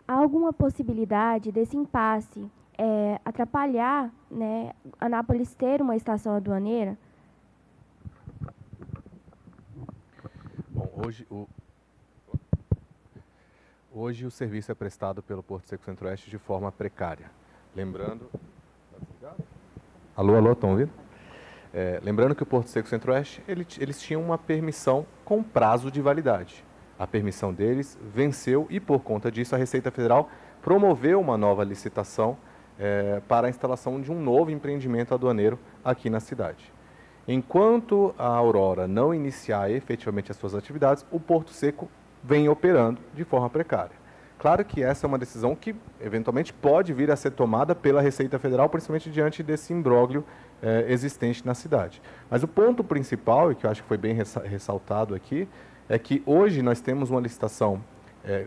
Há alguma possibilidade desse impasse atrapalhar, né, Anápolis ter uma estação aduaneira? Bom, hoje o serviço é prestado pelo Porto Seco Centro-Oeste de forma precária. Lembrando... Alô, estão ouvindo? Lembrando que o Porto Seco Centro-Oeste, eles tinham uma permissão com prazo de validade. A permissão deles venceu e, por conta disso, a Receita Federal promoveu uma nova licitação para a instalação de um novo empreendimento aduaneiro aqui na cidade. Enquanto a Aurora não iniciar efetivamente as suas atividades, o Porto Seco vem operando de forma precária. Claro que essa é uma decisão que, eventualmente, pode vir a ser tomada pela Receita Federal, principalmente diante desse imbróglio existente na cidade. Mas o ponto principal, e que eu acho que foi bem ressaltado aqui, é que hoje nós temos uma licitação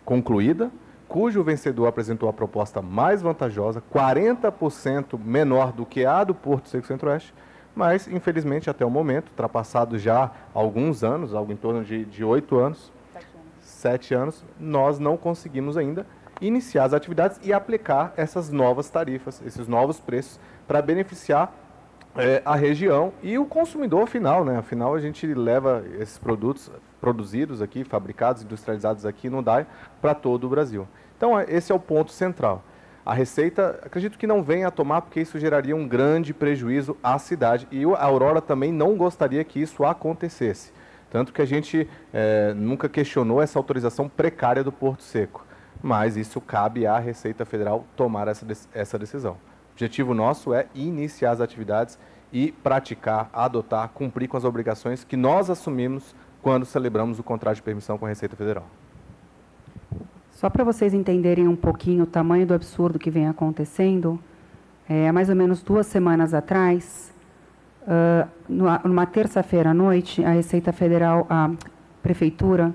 concluída, cujo vencedor apresentou a proposta mais vantajosa, 40% menor do que a do Porto Seco Centro-Oeste, mas, infelizmente, até o momento, ultrapassado já alguns anos, algo em torno de 8 anos, 7 anos, nós não conseguimos ainda iniciar as atividades e aplicar essas novas tarifas, esses novos preços, para beneficiar a região e o consumidor final, né? Afinal, a gente leva esses produtos produzidos aqui, fabricados, industrializados aqui no DAI, para todo o Brasil. Então, esse é o ponto central. A Receita, acredito que não venha a tomar, porque isso geraria um grande prejuízo à cidade. E a Aurora também não gostaria que isso acontecesse. Tanto que a gente nunca questionou essa autorização precária do Porto Seco. Mas isso cabe à Receita Federal tomar essa decisão. O objetivo nosso é iniciar as atividades e praticar, adotar, cumprir com as obrigações que nós assumimos quando celebramos o contrato de permissão com a Receita Federal. Só para vocês entenderem um pouquinho o tamanho do absurdo que vem acontecendo, há mais ou menos 2 semanas atrás, numa terça-feira à noite, a Receita Federal, a Prefeitura,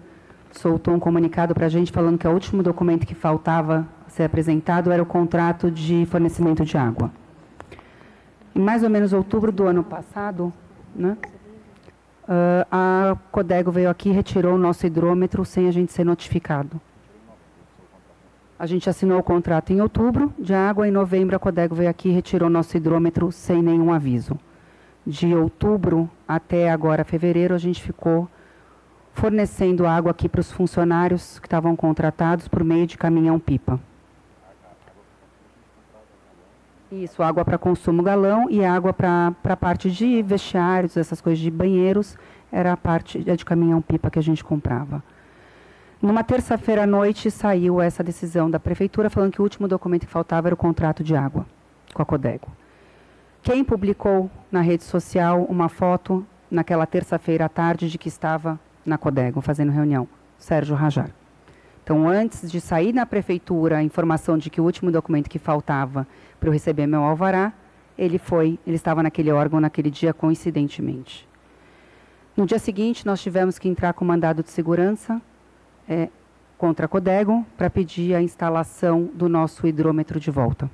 soltou um comunicado para a gente falando que o último documento que faltava ser apresentado era o contrato de fornecimento de água. Em mais ou menos outubro do ano passado, né, a Codego veio aqui e retirou o nosso hidrômetro sem a gente ser notificado. A gente assinou o contrato em outubro de água, em novembro a Codego veio aqui e retirou o nosso hidrômetro sem nenhum aviso. De outubro até agora, fevereiro, a gente ficou fornecendo água aqui para os funcionários que estavam contratados por meio de caminhão-pipa. Isso, água para consumo galão e água para a parte de vestiários, essas coisas de banheiros, era a parte de caminhão-pipa que a gente comprava. Numa terça-feira à noite saiu essa decisão da Prefeitura falando que o último documento que faltava era o contrato de água com a Codego. Quem publicou na rede social uma foto naquela terça-feira à tarde de que estava na Codego fazendo reunião? Sérgio Rajar. Então, antes de sair na Prefeitura a informação de que o último documento que faltava para eu receber meu alvará, ele estava naquele órgão naquele dia, coincidentemente. No dia seguinte, nós tivemos que entrar com mandado de segurança contra a Codego para pedir a instalação do nosso hidrômetro de volta.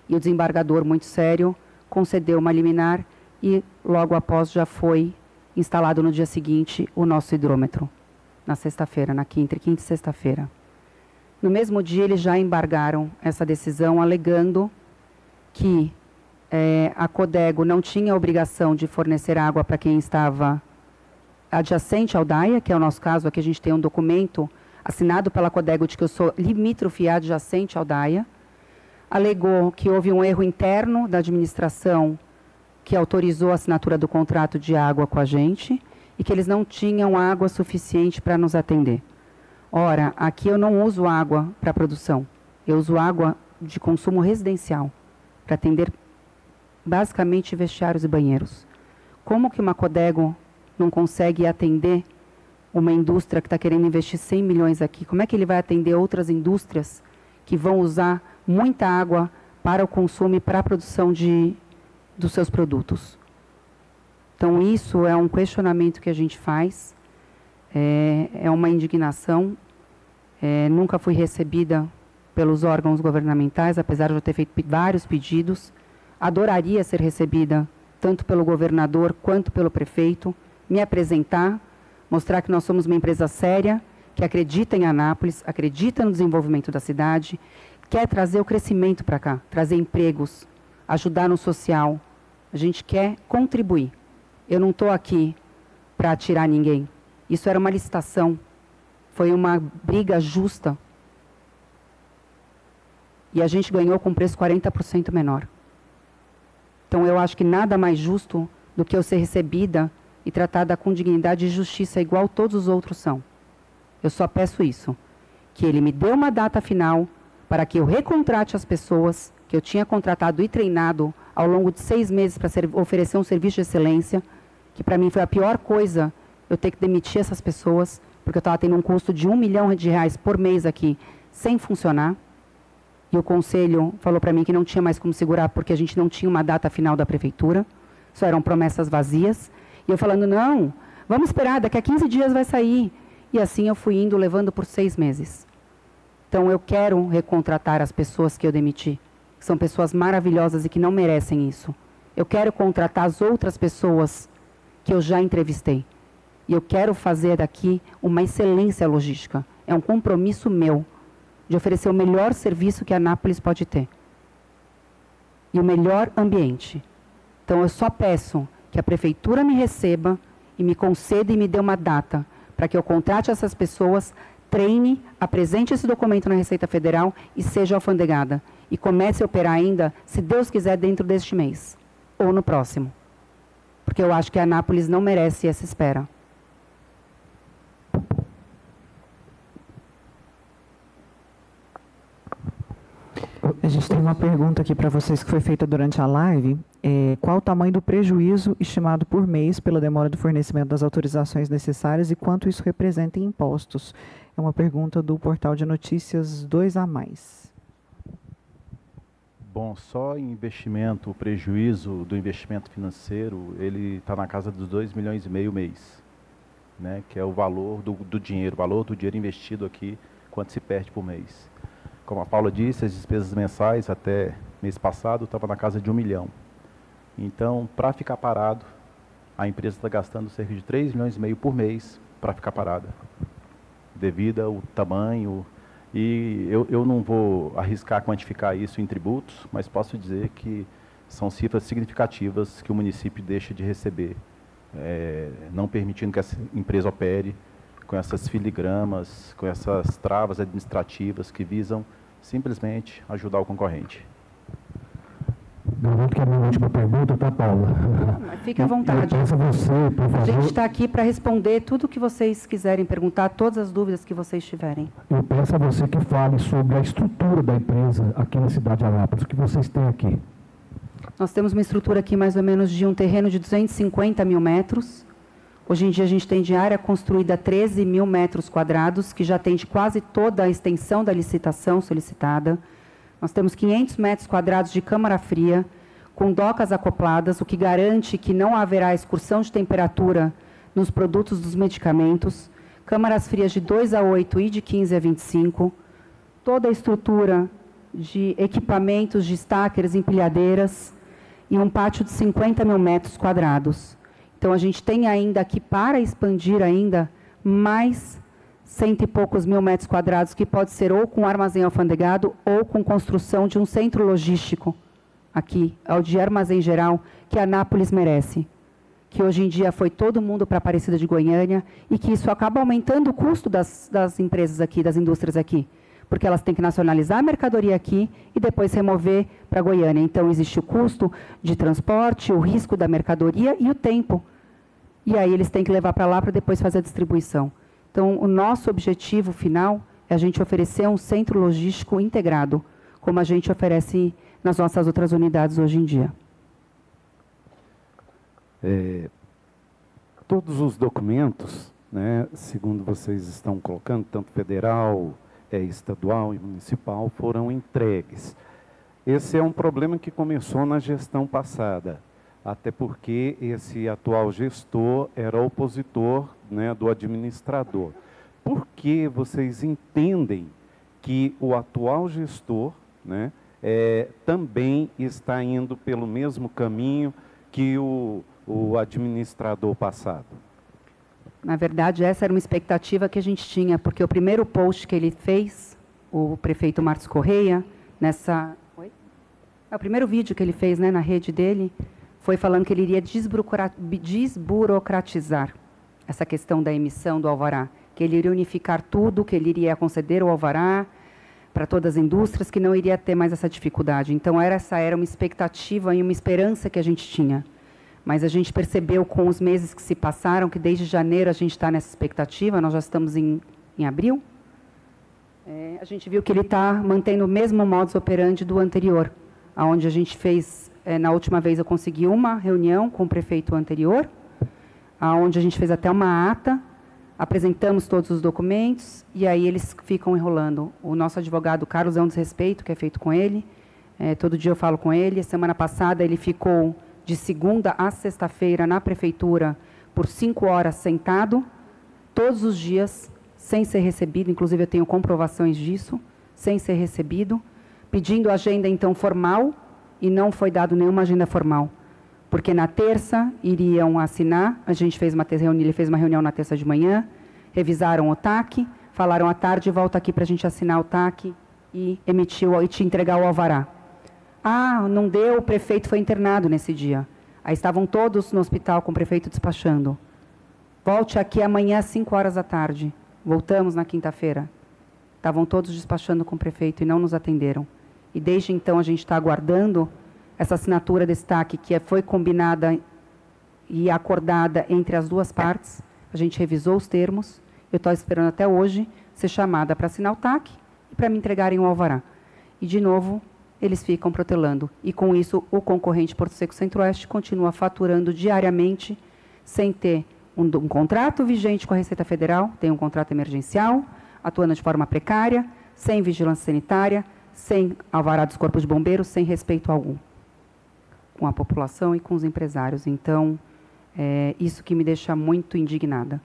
E o desembargador, muito sério, concedeu uma liminar e logo após já foi instalado no dia seguinte o nosso hidrômetro, na sexta-feira, entre quinta e sexta-feira. No mesmo dia, eles já embargaram essa decisão, alegando que a Codego não tinha obrigação de fornecer água para quem estava adjacente ao DAIA, que é o nosso caso. Aqui a gente tem um documento assinado pela Codego de que eu sou limítrofe adjacente ao DAIA. Alegou que houve um erro interno da administração que autorizou a assinatura do contrato de água com a gente e que eles não tinham água suficiente para nos atender. Ora, aqui eu não uso água para produção, eu uso água de consumo residencial, para atender basicamente vestiários e banheiros. Como que uma Codego não consegue atender uma indústria que está querendo investir 100 milhões aqui? Como é que ele vai atender outras indústrias que vão usar muita água para o consumo e para a produção dos seus produtos? Então, isso é um questionamento que a gente faz, é uma indignação. Nunca fui recebida pelos órgãos governamentais, apesar de eu ter feito vários pedidos. Adoraria ser recebida tanto pelo governador quanto pelo prefeito, me apresentar, mostrar que nós somos uma empresa séria, que acredita em Anápolis, acredita no desenvolvimento da cidade, quer trazer o crescimento para cá, trazer empregos, ajudar no social. A gente quer contribuir. Eu não estou aqui para atirar ninguém. Isso era uma licitação. Foi uma briga justa. E a gente ganhou com um preço 40% menor. Então, eu acho que nada mais justo do que eu ser recebida e tratada com dignidade e justiça igual todos os outros são. Eu só peço isso, que ele me dê uma data final para que eu recontrate as pessoas que eu tinha contratado e treinado ao longo de 6 meses para oferecer um serviço de excelência, que para mim foi a pior coisa, eu ter que demitir essas pessoas, porque eu estava tendo um custo de R$1 milhão por mês aqui, sem funcionar. E o conselho falou para mim que não tinha mais como segurar, porque a gente não tinha uma data final da prefeitura, só eram promessas vazias. E eu falando, não, vamos esperar, daqui a 15 dias vai sair. E assim eu fui indo, levando por 6 meses. Então eu quero recontratar as pessoas que eu demiti, que são pessoas maravilhosas e que não merecem isso. Eu quero contratar as outras pessoas que eu já entrevistei. E eu quero fazer daqui uma excelência logística. É um compromisso meu de oferecer o melhor serviço que a Anápolis pode ter. E o melhor ambiente. Então eu só peço que a prefeitura me receba e me conceda e me dê uma data para que eu contrate essas pessoas, treine, apresente esse documento na Receita Federal e seja alfandegada. E comece a operar ainda, se Deus quiser, dentro deste mês. Ou no próximo. Porque eu acho que a Anápolis não merece essa espera. A gente tem uma pergunta aqui para vocês que foi feita durante a live. Qual o tamanho do prejuízo estimado por mês pela demora do fornecimento das autorizações necessárias e quanto isso representa em impostos? É uma pergunta do portal de notícias 2A+. Bom, só em investimento, o prejuízo do investimento financeiro, ele está na casa dos R$2,5 milhões mês, né, que é o valor do dinheiro, o valor do dinheiro investido aqui, quanto se perde por mês. Como a Paula disse, as despesas mensais até mês passado estavam na casa de R$1 milhão. Então, para ficar parado, a empresa está gastando cerca de R$3,5 milhões por mês para ficar parada, devido ao tamanho. E eu não vou arriscar quantificar isso em tributos, mas posso dizer que são cifras significativas que o município deixa de receber, não permitindo que essa empresa opere com essas filigramas, com essas travas administrativas que visam simplesmente ajudar o concorrente. Garanto que é a minha última pergunta, tá, Paula? Fique à vontade. Eu peço a você, por favor. A gente está aqui para responder tudo o que vocês quiserem perguntar, todas as dúvidas que vocês tiverem. Eu peço a você que fale sobre a estrutura da empresa aqui na cidade de Anápolis, o que vocês têm aqui. Nós temos uma estrutura aqui mais ou menos de um terreno de 250 mil metros. Hoje em dia a gente tem de área construída 13 mil metros quadrados, que já atende quase toda a extensão da licitação solicitada. Nós temos 500 metros quadrados de câmara fria, com docas acopladas, o que garante que não haverá excursão de temperatura nos produtos dos medicamentos, câmaras frias de 2 a 8 e de 15 a 25, toda a estrutura de equipamentos de stackers, empilhadeiras e um pátio de 50 mil metros quadrados. Então, a gente tem ainda aqui, para expandir ainda, mais 100 e poucos mil metros quadrados, que pode ser ou com armazém alfandegado ou com construção de um centro logístico, aqui, ao de armazém geral, que a Anápolis merece. Que hoje em dia foi todo mundo para a Aparecida de Goiânia e que isso acaba aumentando o custo das empresas aqui, das indústrias aqui. Porque elas têm que nacionalizar a mercadoria aqui e depois remover para Goiânia. Então, existe o custo de transporte, o risco da mercadoria e o tempo. E aí eles têm que levar para lá para depois fazer a distribuição. Então, o nosso objetivo final é a gente oferecer um centro logístico integrado, como a gente oferece nas nossas outras unidades hoje em dia. Todos os documentos, né, segundo vocês estão colocando, tanto federal, estadual e municipal, foram entregues. Esse é um problema que começou na gestão passada, até porque esse atual gestor era opositor, né, do administrador. Por que vocês entendem que o atual gestor, né, também está indo pelo mesmo caminho que o administrador passado? Na verdade, essa era uma expectativa que a gente tinha, porque o primeiro post que ele fez, o prefeito Marcos Correia, o primeiro vídeo que ele fez, né, na rede dele, foi falando que ele iria desburocratizar essa questão da emissão do alvará, que ele iria unificar tudo, que ele iria conceder o alvará para todas as indústrias, que não iria ter mais essa dificuldade. Então, essa era uma expectativa e uma esperança que a gente tinha. Mas a gente percebeu com os meses que se passaram, que desde janeiro a gente está nessa expectativa, nós já estamos em abril, a gente viu que ele está mantendo o mesmo modus operandi do anterior. onde a gente fez, na última vez eu consegui uma reunião com o prefeito anterior, onde a gente fez até uma ata, apresentamos todos os documentos, e aí eles ficam enrolando. O nosso advogado, Carlos, é um desrespeito que é feito com ele, todo dia eu falo com ele. Semana passada ele ficou de segunda a sexta-feira na prefeitura por 5 horas sentado, todos os dias, sem ser recebido, inclusive eu tenho comprovações disso, sem ser recebido, pedindo agenda, então, formal, e não foi dado nenhuma agenda formal, porque na terça iriam assinar, a gente fez ele fez uma reunião na terça de manhã, revisaram o TAC, falaram à tarde, volta aqui para a gente assinar o TAC e te entregar o alvará. Não deu, o prefeito foi internado nesse dia. Aí estavam todos no hospital com o prefeito despachando. Volte aqui amanhã às 5 horas da tarde. Voltamos na quinta-feira. Estavam todos despachando com o prefeito e não nos atenderam. E desde então a gente está aguardando essa assinatura desse TAC, que foi combinada e acordada entre as duas partes. A gente revisou os termos. Eu estou esperando até hoje ser chamada para assinar o TAC e para me entregarem o alvará. E, de novo, eles ficam protelando. E, com isso, o concorrente Porto Seco Centro-Oeste continua faturando diariamente, sem ter um contrato vigente com a Receita Federal, tem um contrato emergencial, atuando de forma precária, sem vigilância sanitária, sem alvará dos corpos de bombeiros, sem respeito algum com a população e com os empresários. Então, isso que me deixa muito indignada.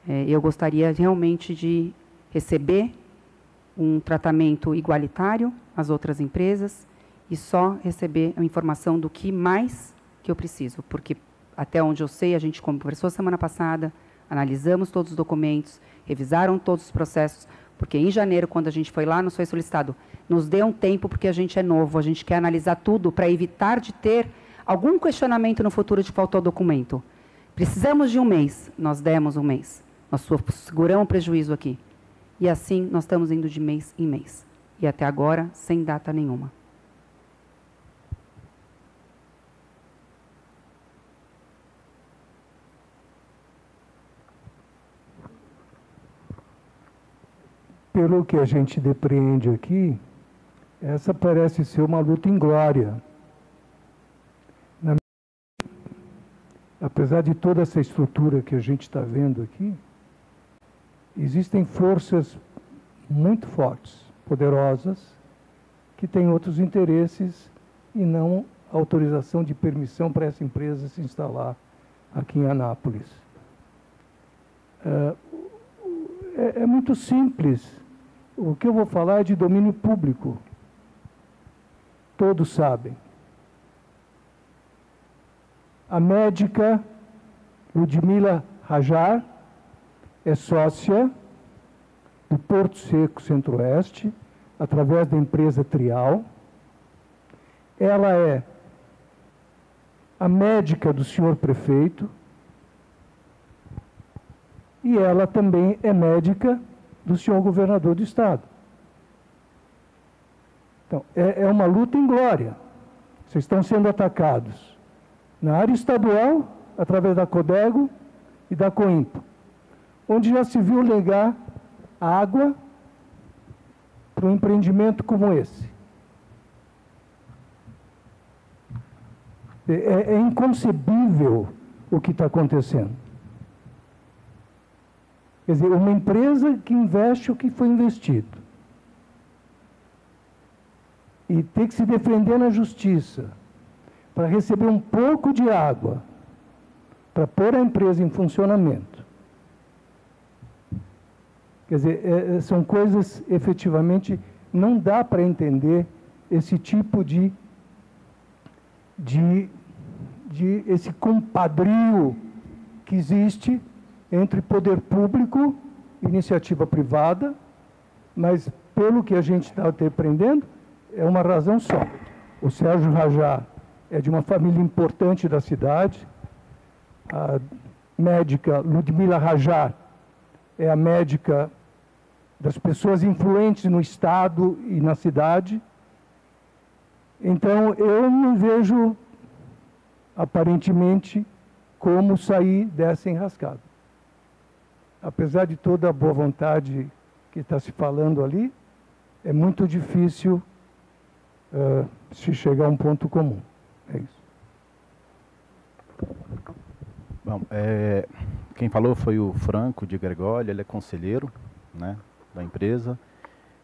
Eu gostaria realmente de receber um tratamento igualitário às outras empresas e só receber a informação do que mais que eu preciso, porque até onde eu sei, a gente conversou semana passada, analisamos todos os documentos, revisaram todos os processos, porque em janeiro, quando a gente foi lá, nos foi solicitado, nos dê um tempo, porque a gente é novo, a gente quer analisar tudo para evitar de ter algum questionamento no futuro de que faltou documento. Precisamos de um mês, nós demos um mês, nós seguramos prejuízo aqui. E assim, nós estamos indo de mês em mês. E até agora, sem data nenhuma. Pelo que a gente depreende aqui, essa parece ser uma luta inglória. Apesar de toda essa estrutura que a gente está vendo aqui, existem forças muito fortes, poderosas, que têm outros interesses e não autorização de permissão para essa empresa se instalar aqui em Anápolis. É muito simples. O que eu vou falar é de domínio público. Todos sabem. A médica Ludmila Rajar é sócia do Porto Seco Centro-Oeste, através da empresa Trial. Ela é a médica do senhor prefeito e ela também é médica do senhor governador do estado. Então, é uma luta inglória. Vocês estão sendo atacados na área estadual, através da Codego e da Coimpo, onde já se viu negar água para um empreendimento como esse. É inconcebível o que está acontecendo. Quer dizer, uma empresa que investe o que foi investido e tem que se defender na justiça para receber um pouco de água para pôr a empresa em funcionamento. Quer dizer, são coisas, efetivamente, não dá para entender esse tipo de esse compadrio que existe entre poder público e iniciativa privada, mas, pelo que a gente está depreendendo, é uma razão só. O Sérgio Rajar é de uma família importante da cidade, a médica Ludmila Rajar é a médica das pessoas influentes no estado e na cidade. Então, eu não vejo, aparentemente, como sair dessa enrascada. Apesar de toda a boa vontade que está se falando ali, é muito difícil se chegar a um ponto comum. É isso. Bom, quem falou foi o Franco de Gregório, ele é conselheiro, né, da empresa,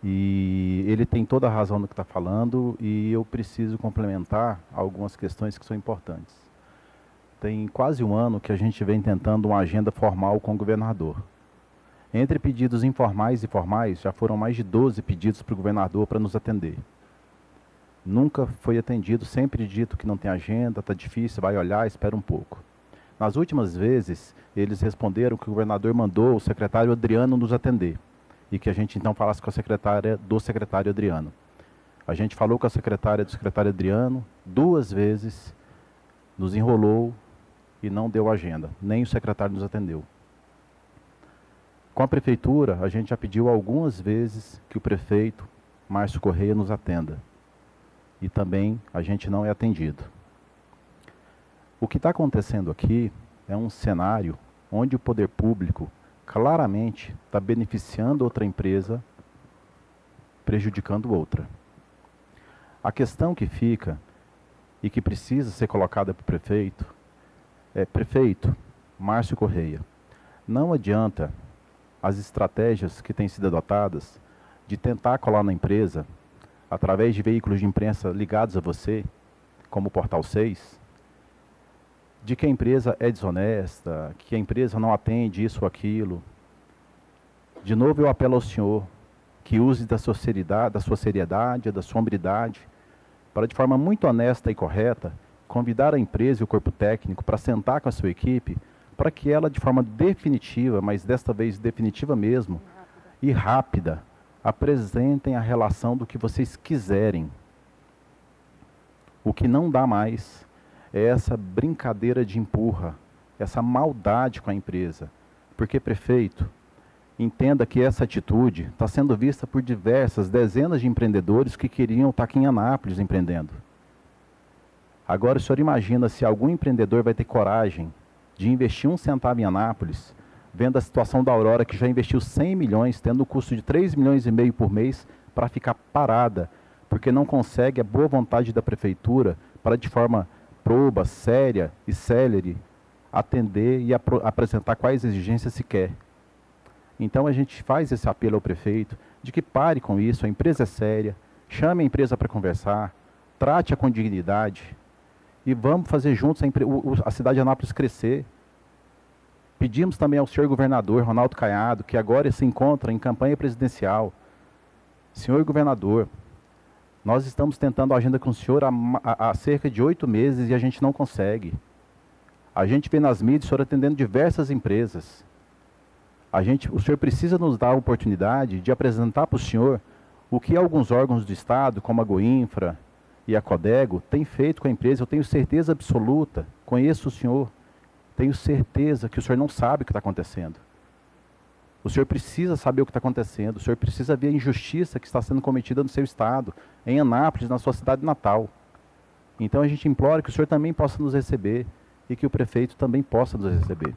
e ele tem toda a razão no que está falando, e eu preciso complementar algumas questões que são importantes. Tem quase um ano que a gente vem tentando uma agenda formal com o governador. Entre pedidos informais e formais, já foram mais de 12 pedidos para o governador para nos atender. Nunca foi atendido, sempre dito que não tem agenda, está difícil, vai olhar, espera um pouco. Nas últimas vezes, eles responderam que o governador mandou o secretário Adriano nos atender e que a gente então falasse com a secretária do secretário Adriano. A gente falou com a secretária do secretário Adriano 2 vezes, nos enrolou e não deu agenda, nem o secretário nos atendeu. Com a prefeitura, a gente já pediu algumas vezes que o prefeito, Márcio Correia, nos atenda. E também a gente não é atendido. O que está acontecendo aqui é um cenário onde o poder público claramente está beneficiando outra empresa, prejudicando outra. A questão que fica e que precisa ser colocada para o prefeito é: prefeito Márcio Correia, não adianta as estratégias que têm sido adotadas de tentar colar na empresa através de veículos de imprensa ligados a você, como o Portal 6, de que a empresa é desonesta, que a empresa não atende isso ou aquilo. De novo eu apelo ao senhor que use da sua seriedade, da sua hombridade, para de forma muito honesta e correta, convidar a empresa e o corpo técnico para sentar com a sua equipe, para que ela de forma definitiva, mas desta vez definitiva mesmo, e rápida, apresentem a relação do que vocês quiserem. O que não dá mais é essa brincadeira de empurra, essa maldade com a empresa. Porque, prefeito, entenda que essa atitude está sendo vista por dezenas de empreendedores que queriam estar aqui em Anápolis empreendendo. Agora, o senhor imagina se algum empreendedor vai ter coragem de investir 1 centavo em Anápolis, vendo a situação da Aurora, que já investiu 100 milhões, tendo um custo de 3,5 milhões por mês, para ficar parada, porque não consegue a boa vontade da prefeitura para, de forma proba, séria e célere, atender e apresentar quais exigências se quer. Então a gente faz esse apelo ao prefeito de que pare com isso, a empresa é séria, chame a empresa para conversar, trate-a com dignidade e vamos fazer juntos a cidade de Anápolis crescer. Pedimos também ao senhor governador Ronaldo Caiado, que agora se encontra em campanha presidencial. Senhor governador, nós estamos tentando a agenda com o senhor há cerca de 8 meses e a gente não consegue. A gente vê nas mídias o senhor atendendo diversas empresas. O senhor precisa nos dar a oportunidade de apresentar para o senhor o que alguns órgãos do Estado, como a Goinfra e a Codego, têm feito com a empresa. Eu tenho certeza absoluta, conheço o senhor, tenho certeza que o senhor não sabe o que está acontecendo. O senhor precisa saber o que está acontecendo, o senhor precisa ver a injustiça que está sendo cometida no seu estado, em Anápolis, na sua cidade natal. Então a gente implora que o senhor também possa nos receber e que o prefeito também possa nos receber.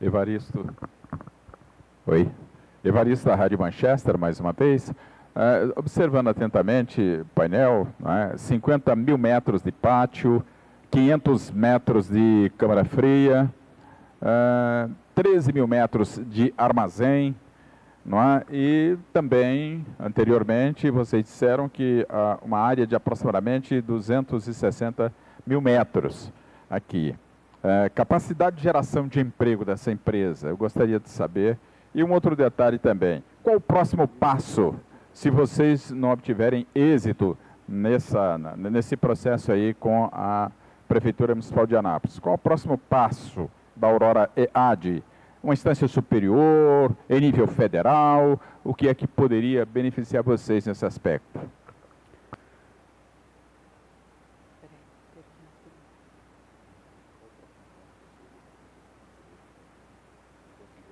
Evaristo. Oi. Evaristo da Rádio Manchester, mais uma vez. Observando atentamente o painel, 50 mil metros de pátio, 500 metros de câmara fria, 13 mil metros de armazém, não é? E também, anteriormente, vocês disseram que uma área de aproximadamente 260 mil metros aqui. Capacidade de geração de emprego dessa empresa, eu gostaria de saber. E um outro detalhe também, qual o próximo passo, se vocês não obtiverem êxito nesse processo aí com a Prefeitura Municipal de Anápolis? Qual o próximo passo da Aurora EAD? Uma instância superior, em nível federal? O que é que poderia beneficiar vocês nesse aspecto?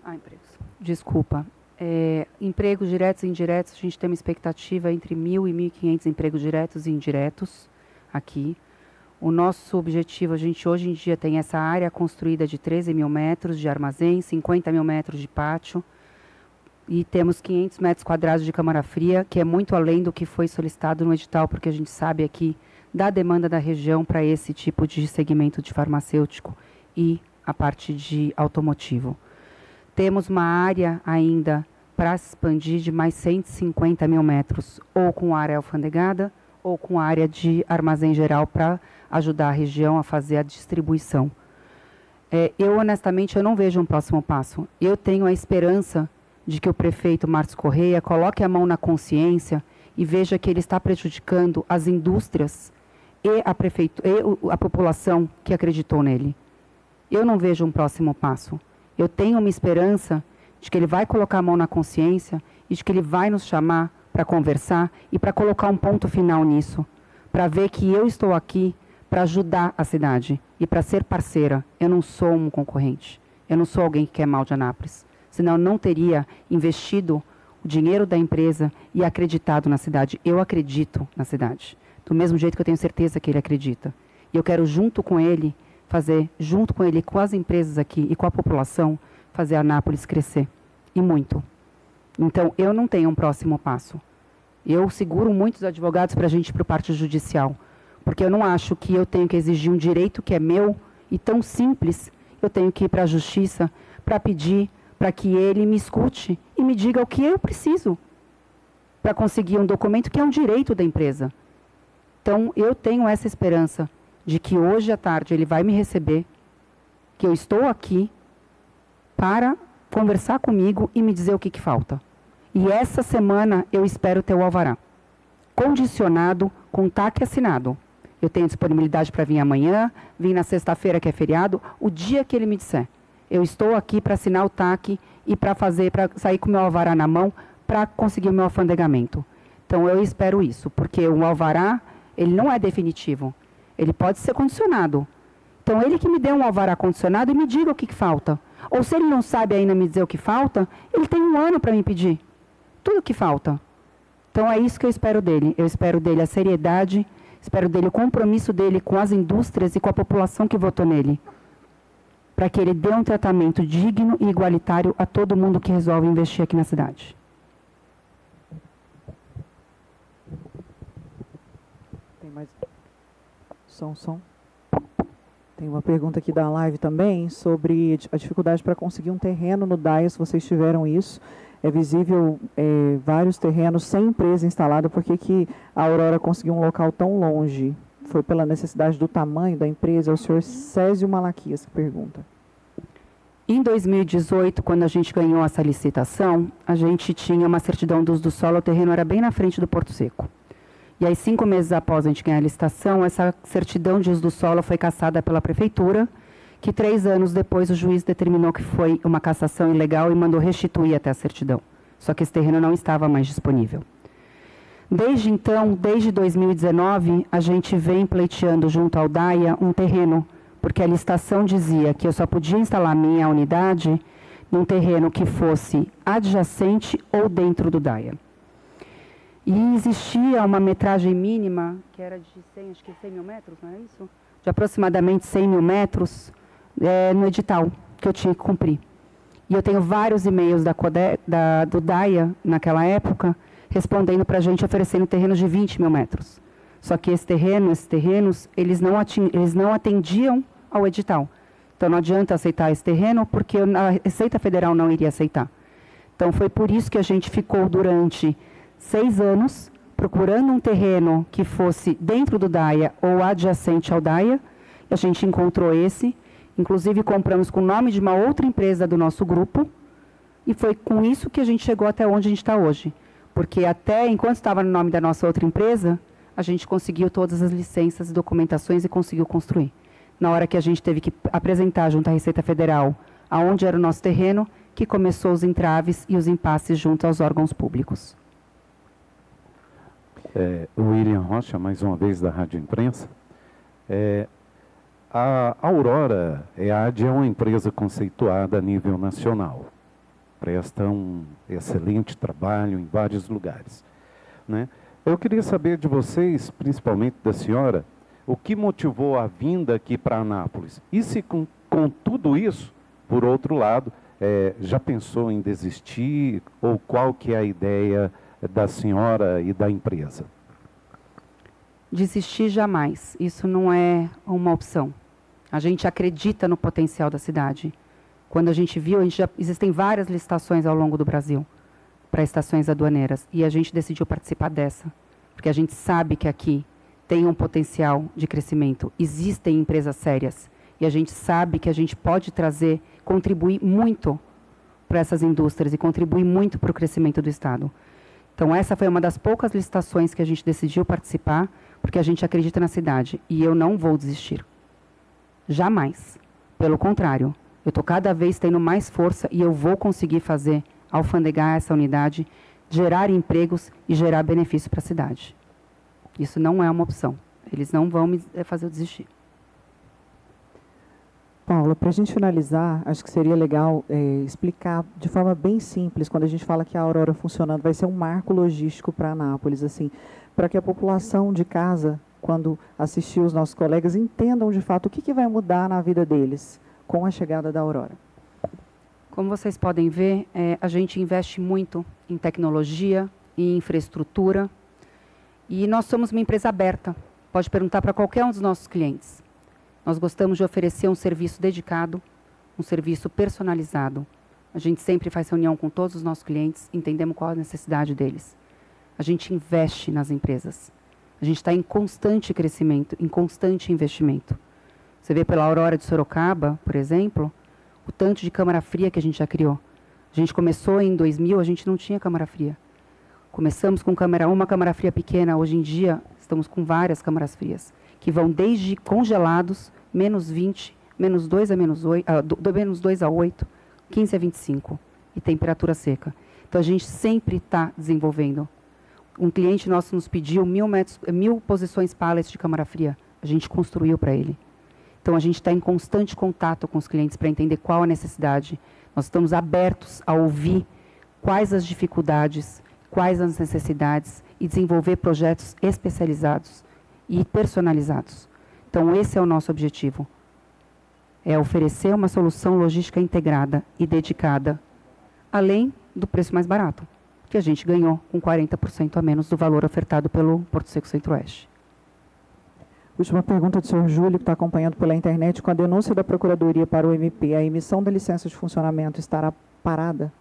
Empregos. Desculpa. Empregos diretos e indiretos, a gente tem uma expectativa entre 1.000 e 1.500 empregos diretos e indiretos aqui. O nosso objetivo, a gente hoje em dia tem essa área construída de 13 mil metros de armazém, 50 mil metros de pátio. E temos 500 metros quadrados de câmara fria, que é muito além do que foi solicitado no edital, porque a gente sabe aqui da demanda da região para esse tipo de segmento de farmacêutico e a parte de automotivo. Temos uma área ainda para se expandir de mais 150 mil metros, ou com área alfandegada, ou com área de armazém geral para ajudar a região a fazer a distribuição. Eu, honestamente, eu não vejo um próximo passo. Eu tenho a esperança de que o prefeito Marcos Correia coloque a mão na consciência e veja que ele está prejudicando as indústrias e a população que acreditou nele. Eu não vejo um próximo passo. Eu tenho uma esperança de que ele vai colocar a mão na consciência e de que ele vai nos chamar para conversar e para colocar um ponto final nisso, para ver que eu estou aqui para ajudar a cidade e para ser parceira. Eu não sou um concorrente, eu não sou alguém que quer mal de Anápolis, senão eu não teria investido o dinheiro da empresa e acreditado na cidade. Eu acredito na cidade, do mesmo jeito que eu tenho certeza que ele acredita. E eu quero, junto com ele, com as empresas aqui e com a população, fazer a Anápolis crescer, e muito. Então, eu não tenho um próximo passo. Eu seguro muitos advogados para a gente ir para o parte judicial, porque eu não acho que eu tenho que exigir um direito que é meu e tão simples. Eu tenho que ir para a justiça para pedir para que ele me escute e me diga o que eu preciso para conseguir um documento que é um direito da empresa. Então, eu tenho essa esperança de que hoje à tarde ele vai me receber, que eu estou aqui para conversar comigo e me dizer o que falta. E essa semana eu espero ter o alvará condicionado com TAC assinado. Eu tenho disponibilidade para vir amanhã, vir na sexta-feira, que é feriado, o dia que ele me disser. Eu estou aqui para assinar o TAC e para sair com o meu alvará na mão para conseguir o meu alfandegamento. Então, eu espero isso, porque o alvará, ele não é definitivo. Ele pode ser condicionado. Então, ele que me dê um alvará condicionado e me diga o que falta. Ou se ele não sabe ainda me dizer o que falta, ele tem 1 ano para me pedir tudo o que falta. Então, é isso que eu espero dele. Eu espero dele a seriedade, espero dele o compromisso dele com as indústrias e com a população que votou nele, para que ele dê um tratamento digno e igualitário a todo mundo que resolve investir aqui na cidade. Tem mais... Som. Tem uma pergunta aqui da live também sobre a dificuldade para conseguir um terreno no DAIA, se vocês tiveram isso. É visível vários terrenos sem empresa instalada. Por que a Aurora conseguiu um local tão longe? Foi pela necessidade do tamanho da empresa? É o senhor Césio Malaquias que pergunta. Em 2018, quando a gente ganhou essa licitação, a gente tinha uma certidão de uso do solo, o terreno era bem na frente do Porto Seco. E aí, 5 meses após a gente ganhar a licitação, essa certidão de uso do solo foi cassada pela prefeitura, que 3 anos depois o juiz determinou que foi uma cassação ilegal e mandou restituir até a certidão. Só que esse terreno não estava mais disponível. Desde então, desde 2019, a gente vem pleiteando junto ao DAIA um terreno, porque a licitação dizia que eu só podia instalar minha unidade num terreno que fosse adjacente ou dentro do DAIA. E existia uma metragem mínima, que era de 100 mil metros, não é isso? De aproximadamente 100 mil metros no edital, que eu tinha que cumprir. E eu tenho vários e-mails do DAIA, naquela época, respondendo para a gente, oferecendo terrenos de 20 mil metros. Só que esses terrenos, eles não atendiam ao edital. Então, não adianta aceitar esse terreno, porque a Receita Federal não iria aceitar. Então, foi por isso que a gente ficou durante 6 anos procurando um terreno que fosse dentro do DAIA ou adjacente ao DAIA. A gente encontrou esse, inclusive compramos com o nome de uma outra empresa do nosso grupo, e foi com isso que a gente chegou até onde a gente está hoje. Porque até enquanto estava no nome da nossa outra empresa, a gente conseguiu todas as licenças e documentações e conseguiu construir. Na hora que a gente teve que apresentar junto à Receita Federal aonde era o nosso terreno, que começou os entraves e os impasses junto aos órgãos públicos. William Rocha, mais uma vez da Rádio Imprensa. A Aurora EAD é uma empresa conceituada a nível nacional. Presta um excelente trabalho em vários lugares, né? Eu queria saber de vocês, principalmente da senhora, o que motivou a vinda aqui para Anápolis. E se com tudo isso, por outro lado, já pensou em desistir ou qual que é a ideia da senhora e da empresa? Desistir jamais. Isso não é uma opção. A gente acredita no potencial da cidade. Quando a gente viu, existem várias licitações ao longo do Brasil para estações aduaneiras e a gente decidiu participar dessa, porque a gente sabe que aqui tem um potencial de crescimento. Existem empresas sérias e a gente sabe que a gente pode trazer, contribuir muito para essas indústrias e contribuir muito para o crescimento do Estado. Então, essa foi uma das poucas licitações que a gente decidiu participar, porque a gente acredita na cidade. E eu não vou desistir. Jamais. Pelo contrário, eu estou cada vez tendo mais força e eu vou conseguir fazer, alfandegar essa unidade, gerar empregos e gerar benefício para a cidade. Isso não é uma opção. Eles não vão me fazer eu desistir. Paula, para a gente finalizar, acho que seria legal explicar de forma bem simples, quando a gente fala que a Aurora funcionando vai ser um marco logístico para Anápolis, assim, para que a população de casa, quando assistir os nossos colegas, entendam de fato o que vai mudar na vida deles com a chegada da Aurora. Como vocês podem ver, a gente investe muito em tecnologia, em infraestrutura, e nós somos uma empresa aberta. Pode perguntar para qualquer um dos nossos clientes. Nós gostamos de oferecer um serviço dedicado, um serviço personalizado. A gente sempre faz reunião com todos os nossos clientes, entendemos qual a necessidade deles. A gente investe nas empresas. A gente está em constante crescimento, em constante investimento. Você vê pela Aurora de Sorocaba, por exemplo, o tanto de câmara fria que a gente já criou. A gente começou em 2000, a gente não tinha câmara fria. Começamos com uma câmara fria pequena, hoje em dia estamos com várias câmaras frias, que vão desde congelados, menos 20, menos 2 a menos 8, menos 2 a 8, 15 a 25, e temperatura seca. Então, a gente sempre está desenvolvendo. Um cliente nosso nos pediu 1.000 posições pallets de câmara fria. A gente construiu para ele. Então, a gente está em constante contato com os clientes para entender qual a necessidade. Nós estamos abertos a ouvir quais as dificuldades, quais as necessidades e desenvolver projetos especializados e personalizados. Então, esse é o nosso objetivo. É oferecer uma solução logística integrada e dedicada, além do preço mais barato, que a gente ganhou com 40% a menos do valor ofertado pelo Porto Seco Centro-Oeste. Última pergunta do senhor Júlio, que está acompanhando pela internet. Com a denúncia da Procuradoria para o MP, a emissão da licença de funcionamento estará parada?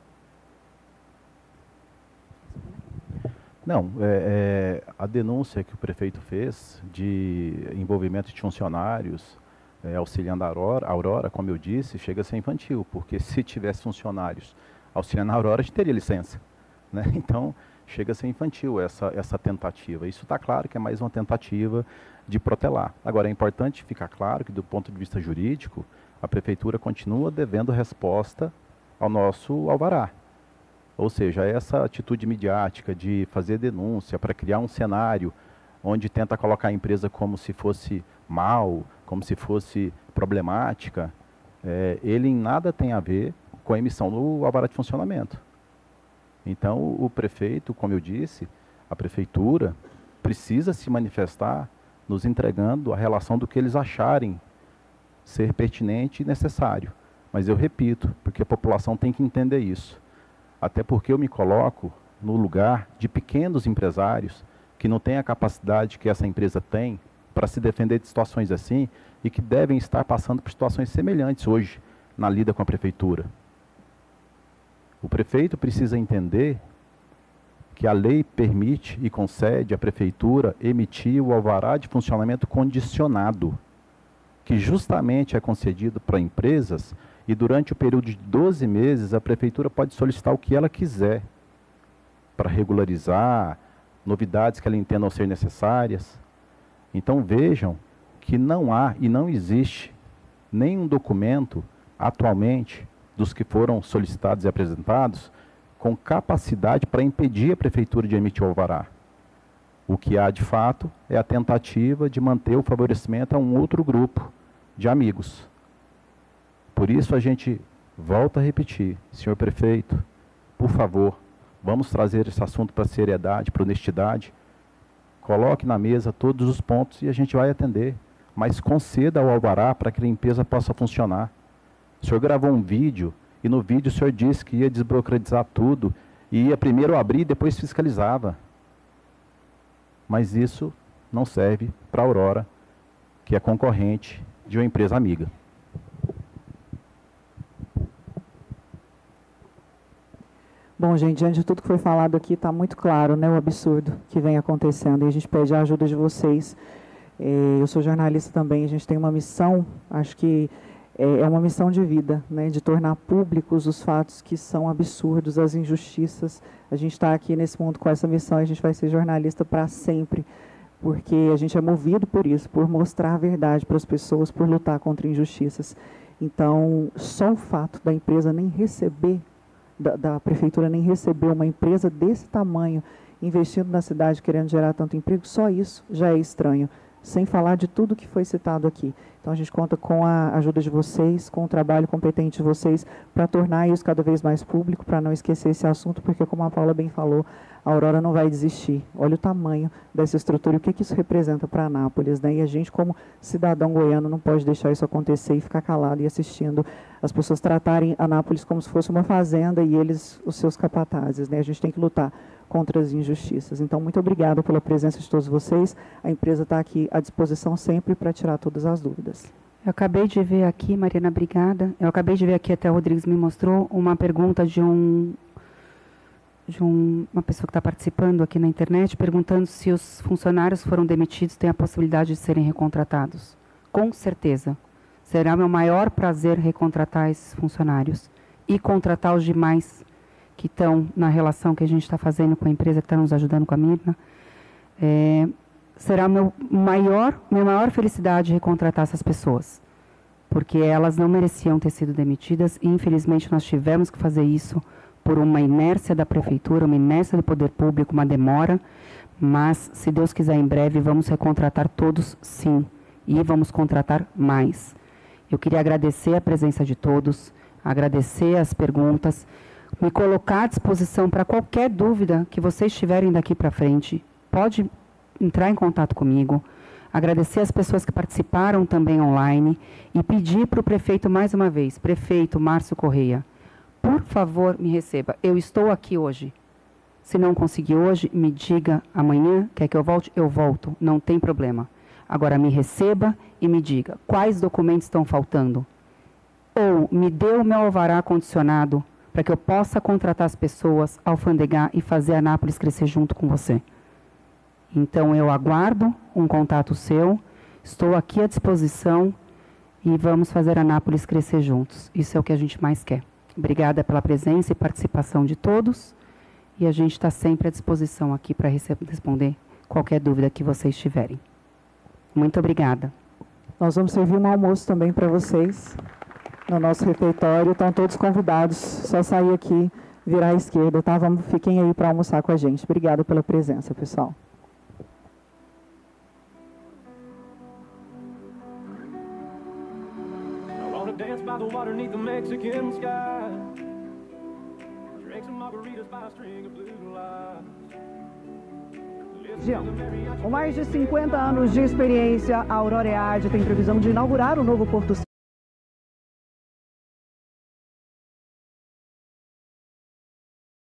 Não, a denúncia que o prefeito fez de envolvimento de funcionários auxiliando a Aurora, como eu disse, chega a ser infantil, porque se tivesse funcionários auxiliando a Aurora, a gente teria licença, né? Então, chega a ser infantil essa tentativa. Isso está claro que é mais uma tentativa de protelar. Agora, é importante ficar claro que, do ponto de vista jurídico, a Prefeitura continua devendo resposta ao nosso alvará. Ou seja, essa atitude midiática de fazer denúncia para criar um cenário onde tenta colocar a empresa como se fosse mal, como se fosse problemática, ele em nada tem a ver com a emissão do alvará de funcionamento. Então, o prefeito, como eu disse, a prefeitura precisa se manifestar nos entregando a relação do que eles acharem ser pertinente e necessário. Mas eu repito, porque a população tem que entender isso. Até porque eu me coloco no lugar de pequenos empresários que não têm a capacidade que essa empresa tem para se defender de situações assim e que devem estar passando por situações semelhantes hoje na lida com a prefeitura. O prefeito precisa entender que a lei permite e concede à prefeitura emitir o alvará de funcionamento condicionado, que justamente é concedido para empresas e durante o período de 12 meses a prefeitura pode solicitar o que ela quiser para regularizar novidades que ela entenda ser necessárias. Então vejam que não há e não existe nenhum documento atualmente dos que foram solicitados e apresentados com capacidade para impedir a prefeitura de emitir o alvará. O que há de fato é a tentativa de manter o favorecimento a um outro grupo de amigos. Por isso a gente volta a repetir, senhor prefeito, por favor, vamos trazer esse assunto para seriedade, para honestidade, coloque na mesa todos os pontos e a gente vai atender, mas conceda o alvará para que a empresa possa funcionar. O senhor gravou um vídeo E no vídeo o senhor disse que ia desburocratizar tudo, e ia primeiro abrir e depois fiscalizava. Mas isso não serve para a Aurora, que é concorrente de uma empresa amiga. Bom, gente, diante de tudo que foi falado aqui, está muito claro, né, o absurdo que vem acontecendo. E a gente pede a ajuda de vocês. Eu sou jornalista também, a gente tem uma missão, acho que é uma missão de vida, né, de tornar públicos os fatos que são absurdos, as injustiças. A gente está aqui nesse mundo com essa missão e a gente vai ser jornalista para sempre, porque a gente é movido por isso, por mostrar a verdade para as pessoas, por lutar contra injustiças. Então, só o fato da empresa nem receber, da prefeitura nem receber uma empresa desse tamanho, investindo na cidade, querendo gerar tanto emprego, só isso já é estranho, sem falar de tudo que foi citado aqui. Então, a gente conta com a ajuda de vocês, com o trabalho competente de vocês, para tornar isso cada vez mais público, para não esquecer esse assunto, porque, como a Paula bem falou, a Aurora não vai desistir. Olha o tamanho dessa estrutura e o que isso representa para Anápolis, né? E a gente, como cidadão goiano, não pode deixar isso acontecer e ficar calado e assistindo as pessoas tratarem Anápolis como se fosse uma fazenda e eles os seus capatazes, né? A gente tem que lutar contra as injustiças. Então, muito obrigada pela presença de todos vocês. A empresa está aqui à disposição sempre para tirar todas as dúvidas. Eu acabei de ver aqui, Mariana, obrigada. Eu acabei de ver aqui, até o Rodrigues me mostrou, uma pergunta de uma pessoa que está participando aqui na internet, perguntando se os funcionários foram demitidos têm a possibilidade de serem recontratados. Com certeza. Será meu maior prazer recontratar esses funcionários e contratar os demais que estão na relação que a gente está fazendo com a empresa que está nos ajudando com a Mirna. Será minha maior felicidade recontratar essas pessoas, porque elas não mereciam ter sido demitidas e, infelizmente, nós tivemos que fazer isso por uma inércia da prefeitura, uma inércia do poder público, uma demora, mas, se Deus quiser, em breve, vamos recontratar todos, sim, e vamos contratar mais. Eu queria agradecer a presença de todos, agradecer as perguntas, me colocar à disposição para qualquer dúvida que vocês tiverem daqui para frente. Pode entrar em contato comigo, agradecer as pessoas que participaram também online e pedir para o prefeito mais uma vez, prefeito Márcio Correia, por favor, me receba. Eu estou aqui hoje. Se não conseguir hoje, me diga amanhã, quer que eu volte? Eu volto, não tem problema. Agora, me receba e me diga quais documentos estão faltando. Ou me dê o meu alvará condicionado para que eu possa contratar as pessoas, alfandegar e fazer a Anápolis crescer junto com você. Então, eu aguardo um contato seu, estou aqui à disposição e vamos fazer a Anápolis crescer juntos. Isso é o que a gente mais quer. Obrigada pela presença e participação de todos. E a gente está sempre à disposição aqui para responder qualquer dúvida que vocês tiverem. Muito obrigada. Nós vamos servir um almoço também para vocês no nosso refeitório. Estão todos convidados. Só sair aqui, virar à esquerda, tá? Fiquem aí para almoçar com a gente. Obrigada pela presença, pessoal. Dance by the water beneath the Mexican sky. Drink some margaritas by a string of blue lights. Com mais de 50 anos de experiência, a Aurora EAD tem previsão de inaugurar o novo Porto